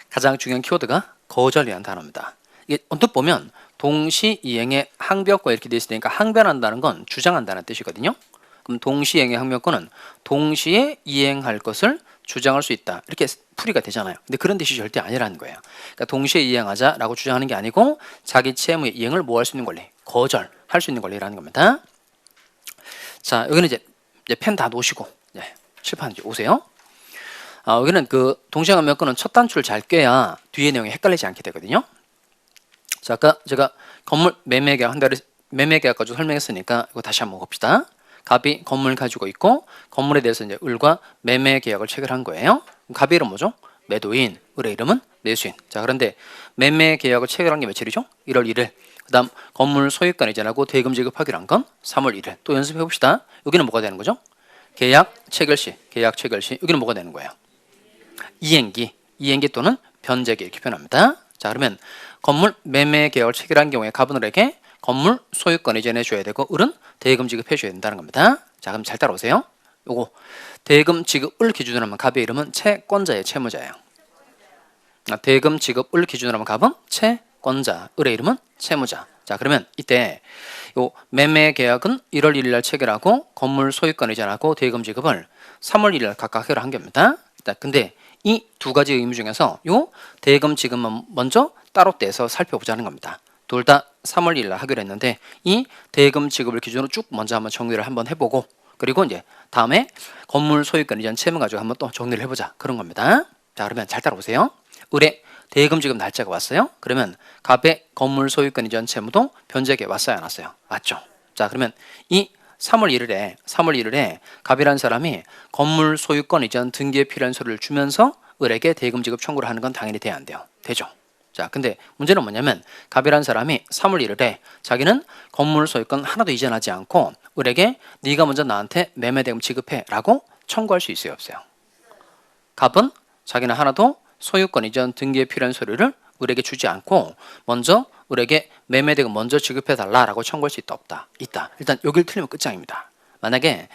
가장 중요한 키워드가 거절이라는 단어입니다. 이게 언뜻 보면 동시이행의 항변권 이렇게 돼 있으니까 항변한다는 건 주장한다는 뜻이거든요. 그럼 동시이행의 항변권은 동시에 이행할 것을 주장할 수 있다 이렇게 풀이가 되잖아요. 근데 그런 뜻이 절대 아니라는 거예요. 그러니까 동시에 이행하자라고 주장하는 게 아니고 자기 채무의 이행을 뭐 할 수 있는 권리, 거절할 수 있는 권리라는 겁니다. 자, 여기는 이제 펜 다 놓으시고 칠판 이제 오세요. 여기는 그 동시에 항변권은 첫 단추를 잘 꿰야 뒤의 내용이 헷갈리지 않게 되거든요. 자, 아까 제가 건물 매매계약 한 달에 매매계약 가지고 설명했으니까 이거 다시 한번 봅시다. 갑이 건물 가지고 있고 건물에 대해서 이제 을과 매매 계약을 체결한 거예요. 갑의 이름 뭐죠? 매도인. 을의 이름은 매수인. 자, 그런데 매매 계약을 체결한 게 며칠이죠? 1월 1일. 그다음 건물 소유권 이전하고 대금 지급하기로 한 건 3월 1일. 또 연습해 봅시다. 여기는 뭐가 되는 거죠? 계약 체결 시. 계약 체결 시. 여기는 뭐가 되는 거예요? 이행기. 이행기 또는 변제기 이렇게 표현합니다. 자, 그러면 건물 매매 계약을 체결한 경우에 갑은 을에게 건물 소유권 이전해 줘야 되고 을은 대금 지급해 줘야 된다는 겁니다. 자, 그럼 잘 따라오세요. 요거 대금 지급을 기준으로 하면 갑의 이름은 채권자의 채무자예요. 대금 지급을 기준으로 하면 갑은 채권자, 을의 이름은 채무자. 자, 그러면 이때 요 매매 계약은 1월 1일 날 체결하고 건물 소유권 이전하고 대금 지급을 3월 1일 날 각각 해결한 겁니다. 자, 근데 이 두 가지 의무 중에서 요 대금 지급만 먼저 따로 떼서 살펴보자는 겁니다. 둘 다 3월 1일 날 하기로 했는데 이 대금 지급을 기준으로 쭉 먼저 한번 정리를 한번 해보고 그리고 이제 다음에 건물 소유권 이전 채무 가지고 한번 또 정리를 해보자 그런 겁니다. 자, 그러면 잘 따라오세요. 을의 대금 지급 날짜가 왔어요. 그러면 갑의 건물 소유권 이전 채무도 변제기에 왔어요, 안 왔어요? 왔죠. 자, 그러면 이 3월 1일에 갑이라는 사람이 건물 소유권 이전 등기에 필요한 서류를 주면서 을에게 대금 지급 청구를 하는 건 당연히 돼야 안 돼요. 되죠. 자, 근데 문제는 뭐냐면 갑이라는 사람이 3월 1일에 자기는 건물 소유권 하나도 이전하지 않고 을에게 네가 먼저 나한테 매매대금 지급해 라고 청구할 수 있어요, 없어요? 갑은 자기는 하나도 소유권 이전 등기에 필요한 서류를 을에게 주지 않고 먼저 을에게 매매대금 먼저 지급해 달라라고 청구할 수 있다, 없다? 있다. 일단 여기를 틀리면 끝장입니다. 만약에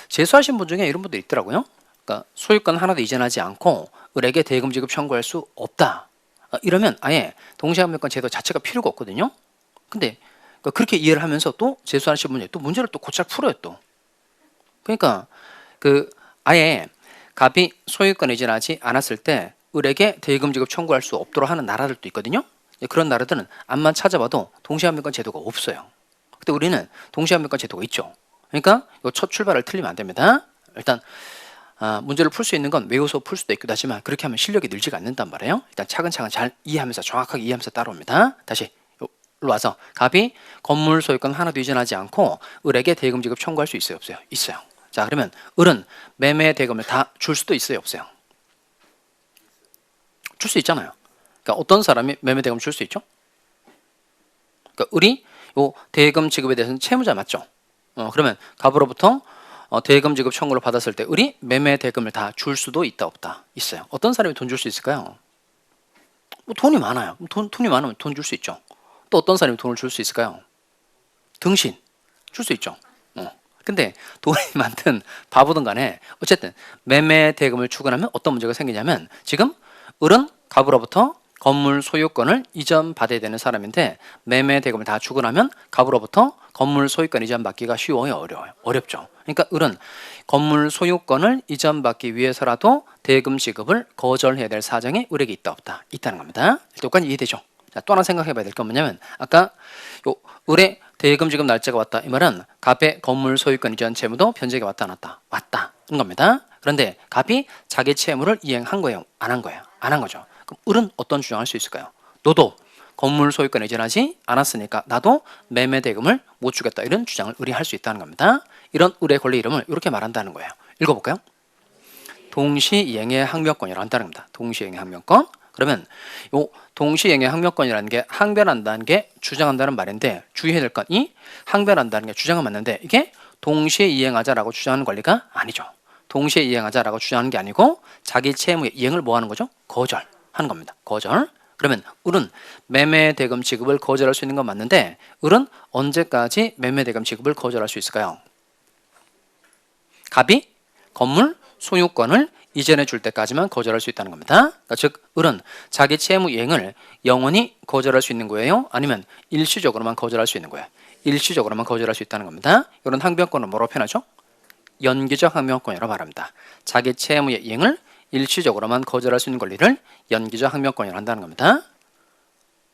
재수하신 분 중에 이런 분들 있더라고요. 그러니까 소유권 하나도 이전하지 않고 을에게 대금 지급 청구할 수 없다. 이러면 아예 동시항변권 제도 자체가 필요가 없거든요. 근데 그렇게 이해를 하면서 또 재수하신 분이 또 문제를 또 곧잘 풀어요 또. 그러니까 아예 갑이 소유권 이전하지 않았을 때 을에게 대금 지급 청구할 수 없도록 하는 나라들도 있거든요. 그런 나라들은 암만 찾아봐도 동시항변권 제도가 없어요. 근데 우리는 동시항변권 제도가 있죠. 그러니까 이 첫 출발을 틀리면 안 됩니다. 일단 문제를 풀 수 있는 건 외워서 풀 수도 있기도 하지만 그렇게 하면 실력이 늘지가 않는단 말이에요. 일단 차근차근 잘 이해하면서 정확하게 이해하면서 따라옵니다. 다시 와서 갑이 건물 소유권 하나도 이전하지 않고 을에게 대금 지급 청구할 수 있어요, 없어요? 있어요. 자, 그러면 을은 매매 대금을 다 줄 수도 있어요, 없어요? 줄 수 있잖아요. 그러니까 어떤 사람이 매매 대금을 줄 수 있죠? 그러니까 을이 요 대금 지급에 대해서는 채무자 맞죠? 그러면 갑으로부터 대금 지급 청구를 받았을 때 을이 매매 대금을 다 줄 수도 있다, 없다? 있어요. 어떤 사람이 돈 줄 수 있을까요? 뭐 돈이 많아요. 돈이 많으면 돈 줄 수 있죠. 또 어떤 사람이 돈을 줄 수 있을까요? 등신 줄 수 있죠. 근데 돈이 많든 바보든 간에 어쨌든 매매 대금을 추구하면 어떤 문제가 생기냐면 지금 을은 갑으로부터 건물 소유권을 이전받아야 되는 사람인데 매매 대금을 다 추구하면 갑으로부터 건물 소유권 이전받기가 쉬워요, 어려워요? 어렵죠. 그러니까 을은 건물 소유권을 이전받기 위해서라도 대금 지급을 거절해야 될 사정이 을에게 있다, 없다? 있다는 겁니다. 여기까지 이해되죠? 자, 또 하나 생각해 봐야 될 건 뭐냐면 아까 요 을의 대금 지급 날짜가 왔다 이 말은 갑의 건물 소유권 이전 채무도 변제가 왔다, 안 왔다? 왔다는 겁니다. 그런데 갑이 자기 채무를 이행한 거예요, 안 한 거예요? 안 한 거죠. 그럼 을은 어떤 주장할 수 있을까요? 너도 건물 소유권 이전하지 않았으니까 나도 매매 대금을 못 주겠다, 이런 주장을 을이 할 수 있다는 겁니다. 이런 을의 권리 이름을 이렇게 말한다는 거예요. 읽어볼까요? 동시이행의 항명권이라고 한다는 겁니다. 동시이행의 항명권. 그러면 요 동시이행의 항명권이라는 게 항변한다는 게 주장한다는 말인데 주의해야 될 건 이 항변한다는 게 주장은 맞는데 이게 동시에 이행하자라고 주장하는 권리가 아니죠. 동시에 이행하자라고 주장하는 게 아니고 자기 채무의 이행을 뭐 하는 거죠? 거절하는 겁니다. 거절. 그러면 을은 매매 대금 지급을 거절할 수 있는 건 맞는데 을은 언제까지 매매 대금 지급을 거절할 수 있을까요? 갑이 건물 소유권을 이전해 줄 때까지만 거절할 수 있다는 겁니다. 그러니까 즉 을은 자기 채무 이행을 영원히 거절할 수 있는 거예요? 아니면 일시적으로만 거절할 수 있는 거예요? 일시적으로만 거절할 수 있다는 겁니다. 이런 항변권은 뭐라고 표현하죠? 연기적 항변권이라고 말합니다. 자기 채무의 이행을 일시적으로만 거절할 수 있는 권리를 연기적 항변권이라고 한다는 겁니다.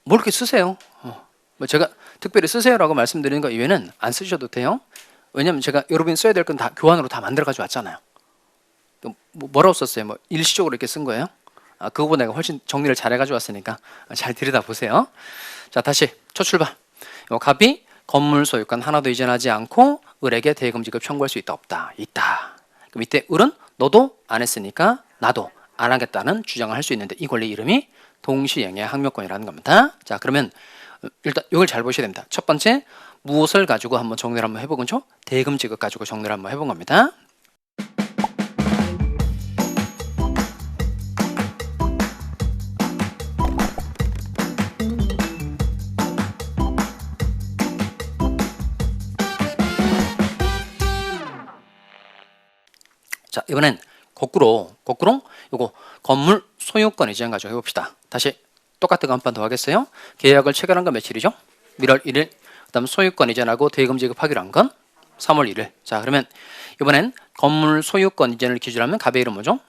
뭐 이렇게 쓰세요? 뭐 제가 특별히 쓰세요라고 말씀드리는 거 이외에는 안 쓰셔도 돼요. 왜냐면 제가 여러분이 써야 될 건 다 교환으로 다 만들어 가지고 왔잖아요. 뭐라고 썼어요? 뭐 일시적으로 이렇게 쓴 거예요? 그거보다 내가 훨씬 정리를 잘 해가지고 왔으니까 잘 들여다 보세요. 자, 다시 첫 출발. 갑이 건물 소유권 하나도 이전하지 않고 을에게 대금 지급 청구할 수 있다, 없다? 있다. 그럼 이때 을은 너도 안 했으니까 나도 안 하겠다는 주장을 할 수 있는데 이 권리 이름이 동시행의 항명권이라는 겁니다. 자, 그러면 일단 이걸 잘 보셔야 됩니다. 첫 번째 무엇을 가지고 한번 정리를 한번 해본 거죠? 대금 지급 가지고 정리를 한번 해본 겁니다. 자, 이번엔 거꾸로 요거 건물 소유권 이전 가지고 해봅시다. 다시 똑같은 거 한 번 더 하겠어요? 계약을 체결한 건 며칠이죠? 1월 1일. 그다음 소유권 이전하고 대금 지급하기로 한 건 3월 1일. 자, 그러면 이번엔 건물 소유권 이전을 기준으로 하면 갑의 이름 뭐죠?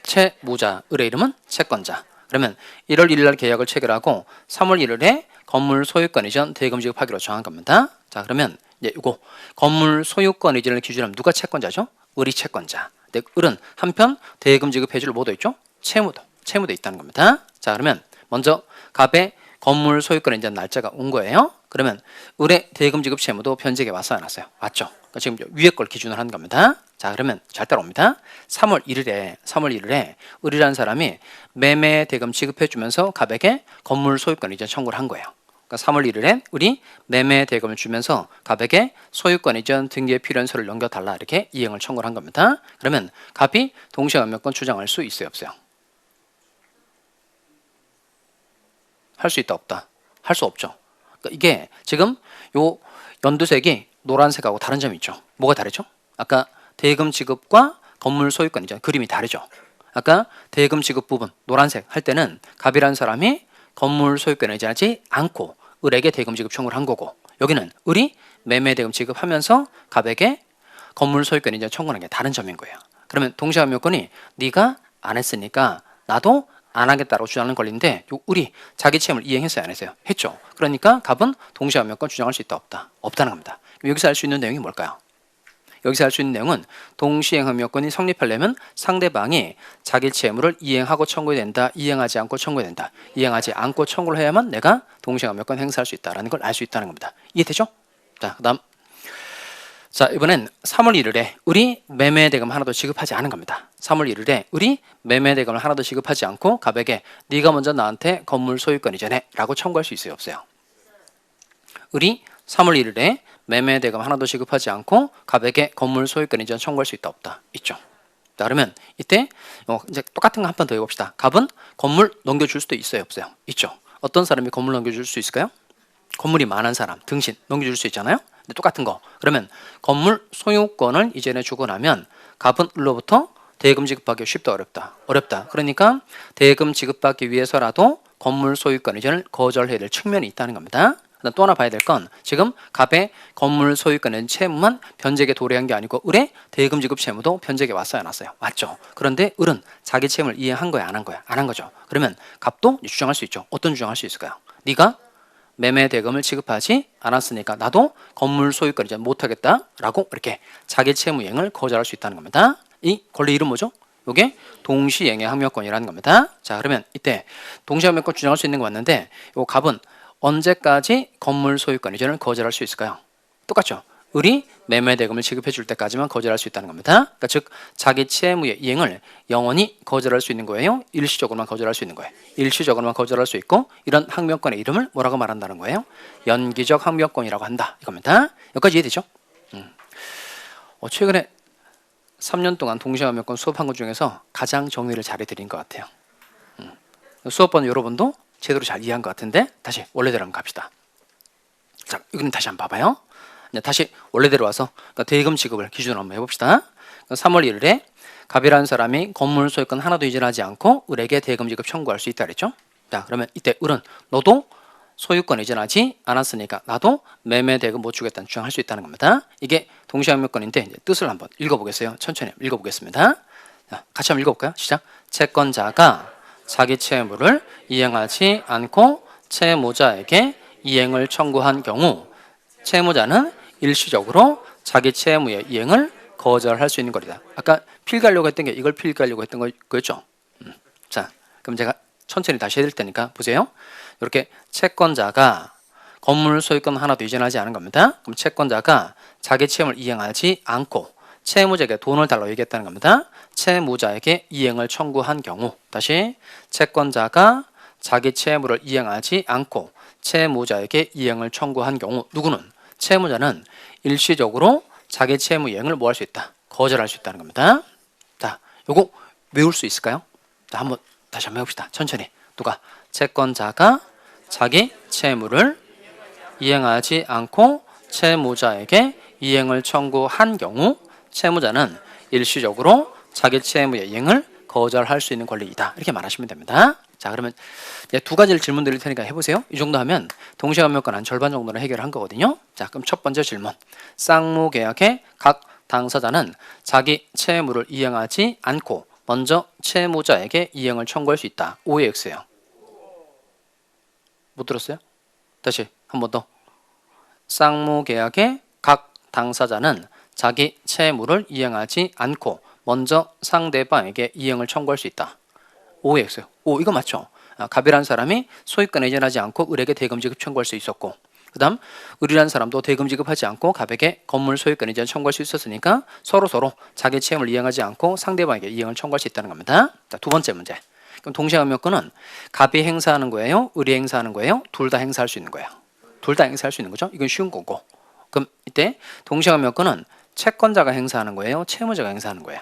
채무자. 을의 이름은 채권자. 그러면 1월 1일 날 계약을 체결하고 3월 1일에 건물 소유권 이전 대금 지급하기로 정한 겁니다. 자, 그러면 이제 이거 건물 소유권 이전을 기준으로 하면 누가 채권자죠? 을이 채권자. 근데 을은 한편 대금 지급 해줄 뭐도 있죠? 채무도 있다는 겁니다. 자, 그러면 먼저 갑의 건물 소유권 이전 날짜가 온 거예요. 그러면 을의 대금 지급 채무도 변제에 왔어요, 안 왔어요? 왔죠. 그러니까 지금 위에 걸 기준으로 하는 겁니다. 자, 그러면 잘 따라옵니다. 3월 1일에 을이라는 사람이 매매 대금 지급해 주면서 갑에게 건물 소유권 이전 청구를 한 거예요. 그러니까 3월 1일에 을이 매매 대금을 주면서 갑에게 소유권 이전 등기에 필요한 서류를 넘겨달라 이렇게 이행을 청구를 한 겁니다. 그러면 갑이 동시에 항명권 주장할 수 있어요, 없어요? 할 수 있다, 없다? 할 수 없죠. 그러니까 이게 지금 요 연두색이 노란색하고 다른 점이 있죠. 뭐가 다르죠? 아까 대금 지급과 건물 소유권 이전 그림이 다르죠. 아까 대금 지급 부분 노란색 할 때는 갑이라는 사람이 건물 소유권 이전하지 않고 을에게 대금 지급 청구를 한 거고 여기는 을이 매매 대금 지급하면서 갑에게 건물 소유권 이전 청구하는 게 다른 점인 거예요. 그러면 동시에 항명권이 네가 안 했으니까 나도 안 하겠다고 주장하는 권리인데 요 을이 자기 채무를 이행했어요, 안 했어요? 했죠. 그러니까 갑은 동시에 항명권 주장할 수 있다, 없다? 없다는 겁니다. 여기서 알 수 있는 내용이 뭘까요? 여기서 할 수 있는 내용은 동시행항명권이 성립하려면 상대방이 자기 채무를 이행하고 청구해야 된다. 이행하지 않고 청구해야 된다. 이행하지 않고 청구를 해야만 내가 동시행항명권 행사할 수 있다는 걸 알 수 있다는 겁니다. 이해되죠? 자, 그다음 자, 이번엔 3월 1일에 우리 매매 대금 하나도 지급하지 않은 겁니다. 3월 1일에 우리 매매 대금을 하나도 지급하지 않고 갑에게 네가 먼저 나한테 건물 소유권 이전해 라고 청구할 수 있어요, 없어요? 우리 3월 1일에 매매 대금 하나도 지급하지 않고 갑에게 건물 소유권 이전 청구할 수 있다, 없다? 있죠. 자, 그러면 이때 이제 똑같은 거 한 번 더 해봅시다. 갑은 건물 넘겨줄 수도 있어요, 없어요? 있죠. 어떤 사람이 건물 넘겨줄 수 있을까요? 건물이 많은 사람, 등신 넘겨줄 수 있잖아요. 근데 똑같은 거. 그러면 건물 소유권을 이전해 주고 나면 갑은 을로부터 대금 지급하기 쉽다, 어렵다? 어렵다. 그러니까 대금 지급받기 위해서라도 건물 소유권 이전을 거절해야 될 측면이 있다는 겁니다. 그다음 또 하나 봐야 될 건 지금 갑의 건물 소유권은 채무만 변제에 도래한 게 아니고 을의 대금 지급 채무도 변제에 왔어요, 안 왔어요? 왔죠. 그런데 을은 자기 채무를 이행한 거야, 안 한 거야? 안 한 거죠. 그러면 갑도 주장할 수 있죠. 어떤 주장할 수 있을까요? 네가 매매 대금을 지급하지 않았으니까 나도 건물 소유권 이전 못하겠다라고 이렇게 자기 채무 이행을 거절할 수 있다는 겁니다. 이 권리 이름 뭐죠? 이게 동시행의 항명권이라는 겁니다. 자, 그러면 이때 동시항명권 주장할 수 있는 거 맞는데 이 갑은 언제까지 건물 소유권 이전을 거절할 수 있을까요? 똑같죠. 을이 매매 대금을 지급해 줄 때까지만 거절할 수 있다는 겁니다. 그러니까 즉 자기 채무의 이행을 영원히 거절할 수 있는 거예요. 일시적으로만 거절할 수 있는 거예요. 일시적으로만 거절할 수 있고 이런 항명권의 이름을 뭐라고 말한다는 거예요? 연기적 항명권이라고 한다 이겁니다. 여기까지 이해되죠? 최근에 3년 동안 동시항명권 수업한 것 중에서 가장 정리를 잘해드린 것 같아요. 수업번 여러분도 제대로 잘 이해한 것 같은데 다시 원래대로 한번 갑시다. 자, 이거는 다시 한번 봐봐요. 다시 원래대로 와서 대금 지급을 기준으로 한번 해봅시다. 3월 1일에 갑이라는 사람이 건물 소유권 하나도 이전하지 않고 을에게 대금 지급 청구할 수 있다 그랬죠. 자, 그러면 이때 을은 너도 소유권 이전하지 않았으니까 나도 매매 대금 못 주겠다는 주장할 수 있다는 겁니다. 이게 동시항명권인데 이제 뜻을 한번 읽어보겠어요. 천천히 읽어보겠습니다. 자, 같이 한번 읽어볼까요? 시작. 채권자가 자기 채무를 이행하지 않고 채무자에게 이행을 청구한 경우 채무자는 일시적으로 자기 채무의 이행을 거절할 수 있는 거리다. 아까 필기하려고 했던 게 이걸 필기하려고 했던 거였죠. 자, 그럼 제가 천천히 다시 해드릴 테니까 보세요. 이렇게 채권자가 건물 소유권 하나도 이전하지 않은 겁니다. 그럼 채권자가 자기 채무를 이행하지 않고 채무자에게 돈을 달라고 얘기했다는 겁니다. 채무자에게 이행을 청구한 경우 다시 채권자가 자기 채무를 이행하지 않고 채무자에게 이행을 청구한 경우 누구는 채무자는 일시적으로 자기 채무 이행을 뭐 할 수 있다? 거절할 수 있다는 겁니다. 자, 요거 외울 수 있을까요? 자, 한번 다시 한번 해봅시다. 천천히. 누가? 채권자가 자기 채무를 이행하지 않고 채무자에게 이행을 청구한 경우 채무자는 일시적으로 자기 채무의 이행을 거절할 수 있는 권리이다. 이렇게 말하시면 됩니다. 자, 그러면 이제 두 가지를 질문 드릴 테니까 해보세요. 이 정도 하면 동시항명권 한 절반 정도는 해결한 거거든요. 자, 그럼 첫 번째 질문. 쌍무계약의 각 당사자는 자기 채무를 이행하지 않고 먼저 채무자에게 이행을 청구할 수 있다. O의 X예요. 못 들었어요? 다시 한 번 더. 쌍무계약의 각 당사자는 자기 채무를 이행하지 않고 먼저 상대방에게 이행을 청구할 수 있다. O의 X예요. 오, 이거 맞죠? 갑이라는 사람이 소유권 이전하지 않고 을에게 대금 지급 청구할 수 있었고 그 다음 을이라는 사람도 대금 지급하지 않고 갑에게 건물 소유권 이전 청구할 수 있었으니까 서로 자기 채무를 이행하지 않고 상대방에게 이행을 청구할 수 있다는 겁니다. 자, 두 번째 문제. 그럼 동시항명권은 갑이 행사하는 거예요? 을이 행사하는 거예요? 둘 다 행사할 수 있는 거예요. 둘 다 행사할 수 있는 거죠. 이건 쉬운 거고. 그럼 이때 동시항명권은 채권자가 행사하는 거예요? 채무자가 행사하는 거예요?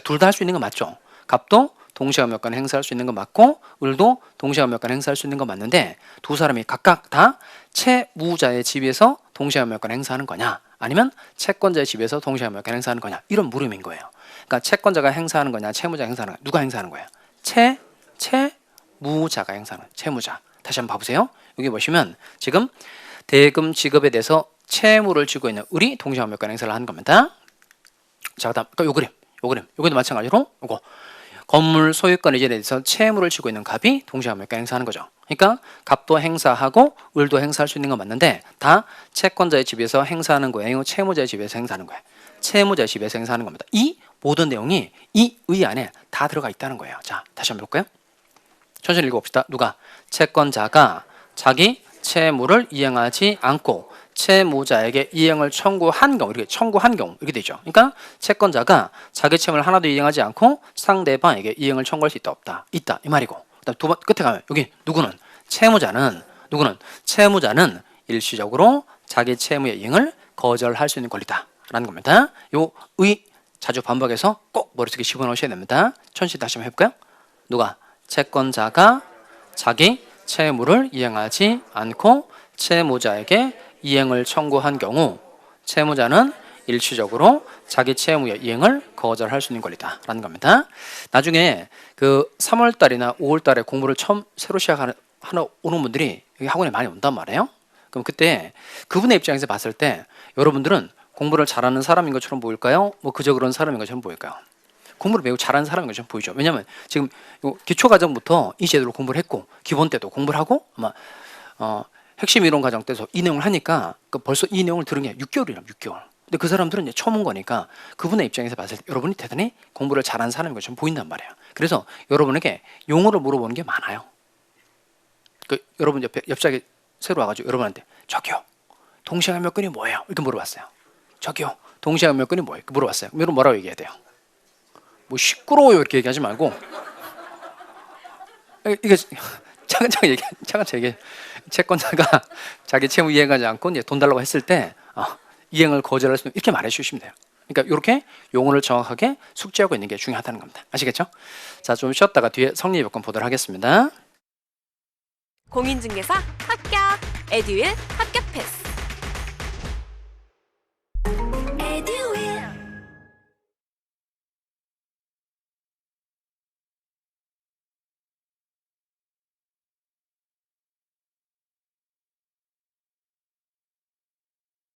둘 다 할 수 있는 거 맞죠? 갑도 동시항명권 행사할 수 있는 거 맞고 을도 동시항명권 행사할 수 있는 거 맞는데 두 사람이 각각 다 채무자의 집에서 동시항명권 행사하는 거냐 아니면 채권자의 집에서 동시항명권 행사하는 거냐 이런 물음인 거예요. 그러니까 채권자가 행사하는 거냐 채무자가 행사하는 거냐 누가 행사하는 거예요? 채무자가 행사하는 거예요. 채무자. 다시 한번 봐보세요. 여기 보시면 지금 대금 지급에 대해서 채무를 지고 있는 을이 동시항명권 행사를 하는 겁니다. 자, 그다음 요 그림. 여기도 마찬가지로 요거 건물 소유권 이전에 대해서 채무를 지고 있는 갑이 동시함유권 행사하는 거죠. 그러니까 갑도 행사하고 을도 행사할 수 있는 건 맞는데 다 채권자의 집에서 행사하는 거예요. 채무자의 집에서 행사하는 거예요. 채무자의 집에서 행사하는 겁니다. 이 모든 내용이 이 의 안에 다 들어가 있다는 거예요. 자, 다시 한번 볼까요? 천천히 읽어봅시다. 누가? 채권자가 자기 채무를 이행하지 않고 채무자에게 이행을 청구한 경우, 이렇게 청구한 경우 이렇게 되죠. 그러니까 채권자가 자기 채무를 하나도 이행하지 않고 상대방에게 이행을 청구할 수 있다 없다? 있다 이 말이고. 그다음 두 번 끝에 가면 여기 누구는? 채무자는 채무자는 일시적으로 자기 채무의 이행을 거절할 수 있는 권리다라는 겁니다. 요 의 자주 반복해서 꼭 머릿속에 집어넣으셔야 됩니다. 천천히 다시 한번 해볼까요? 누가? 채권자가 자기 채무를 이행하지 않고 채무자에게 이행을 청구한 경우 채무자는 일시적으로 자기 채무의 이행을 거절할 수 있는 권리다라는 겁니다. 나중에 그 3월 달이나 5월 달에 공부를 처음 새로 시작하는 오는 분들이 여기 학원에 많이 온단 말이에요. 그럼 그때 그분의 입장에서 봤을 때 여러분들은 공부를 잘하는 사람인 것처럼 보일까요? 뭐 그저 그런 사람인 것처럼 보일까요? 공부를 매우 잘하는 사람인 것처럼 보이죠. 왜냐하면 지금 기초 과정부터 이 제도로 공부를 했고 기본 때도 공부를 하고 아마 핵심 이론 과정 때서 이 내용을 하니까 벌써 이 내용을 들은 게 6개월이라면 6개월. 근데 그 사람들은 이제 처음 온 거니까 그분의 입장에서 봤을 때 여러분이 대단히 공부를 잘하는 사람인 것처럼 보인단 말이에요. 그래서 여러분에게 용어를 물어보는 게 많아요. 여러분 옆자리 새로 와가지고 여러분한테 저기요 동시함유권이 뭐예요? 이렇게 물어봤어요. 저기요 동시함유권이 뭐예요? 이렇게 물어봤어요. 그럼 여러분 뭐라고 얘기해야 돼요? 뭐 시끄러워요 이렇게 얘기하지 말고 이게 차근차근 얘기해. 채권자가 자기 채무 이행하지 않고 이제 돈 달라고 했을 때 이행을 거절할 수 있는 이렇게 말해 주시면 돼요. 그러니까 이렇게 용어를 정확하게 숙지하고 있는 게 중요하다는 겁니다. 아시겠죠? 자, 좀 쉬었다가 뒤에 성립요건 보도록 하겠습니다. 공인중개사 합격. 에듀윌 합격 패스.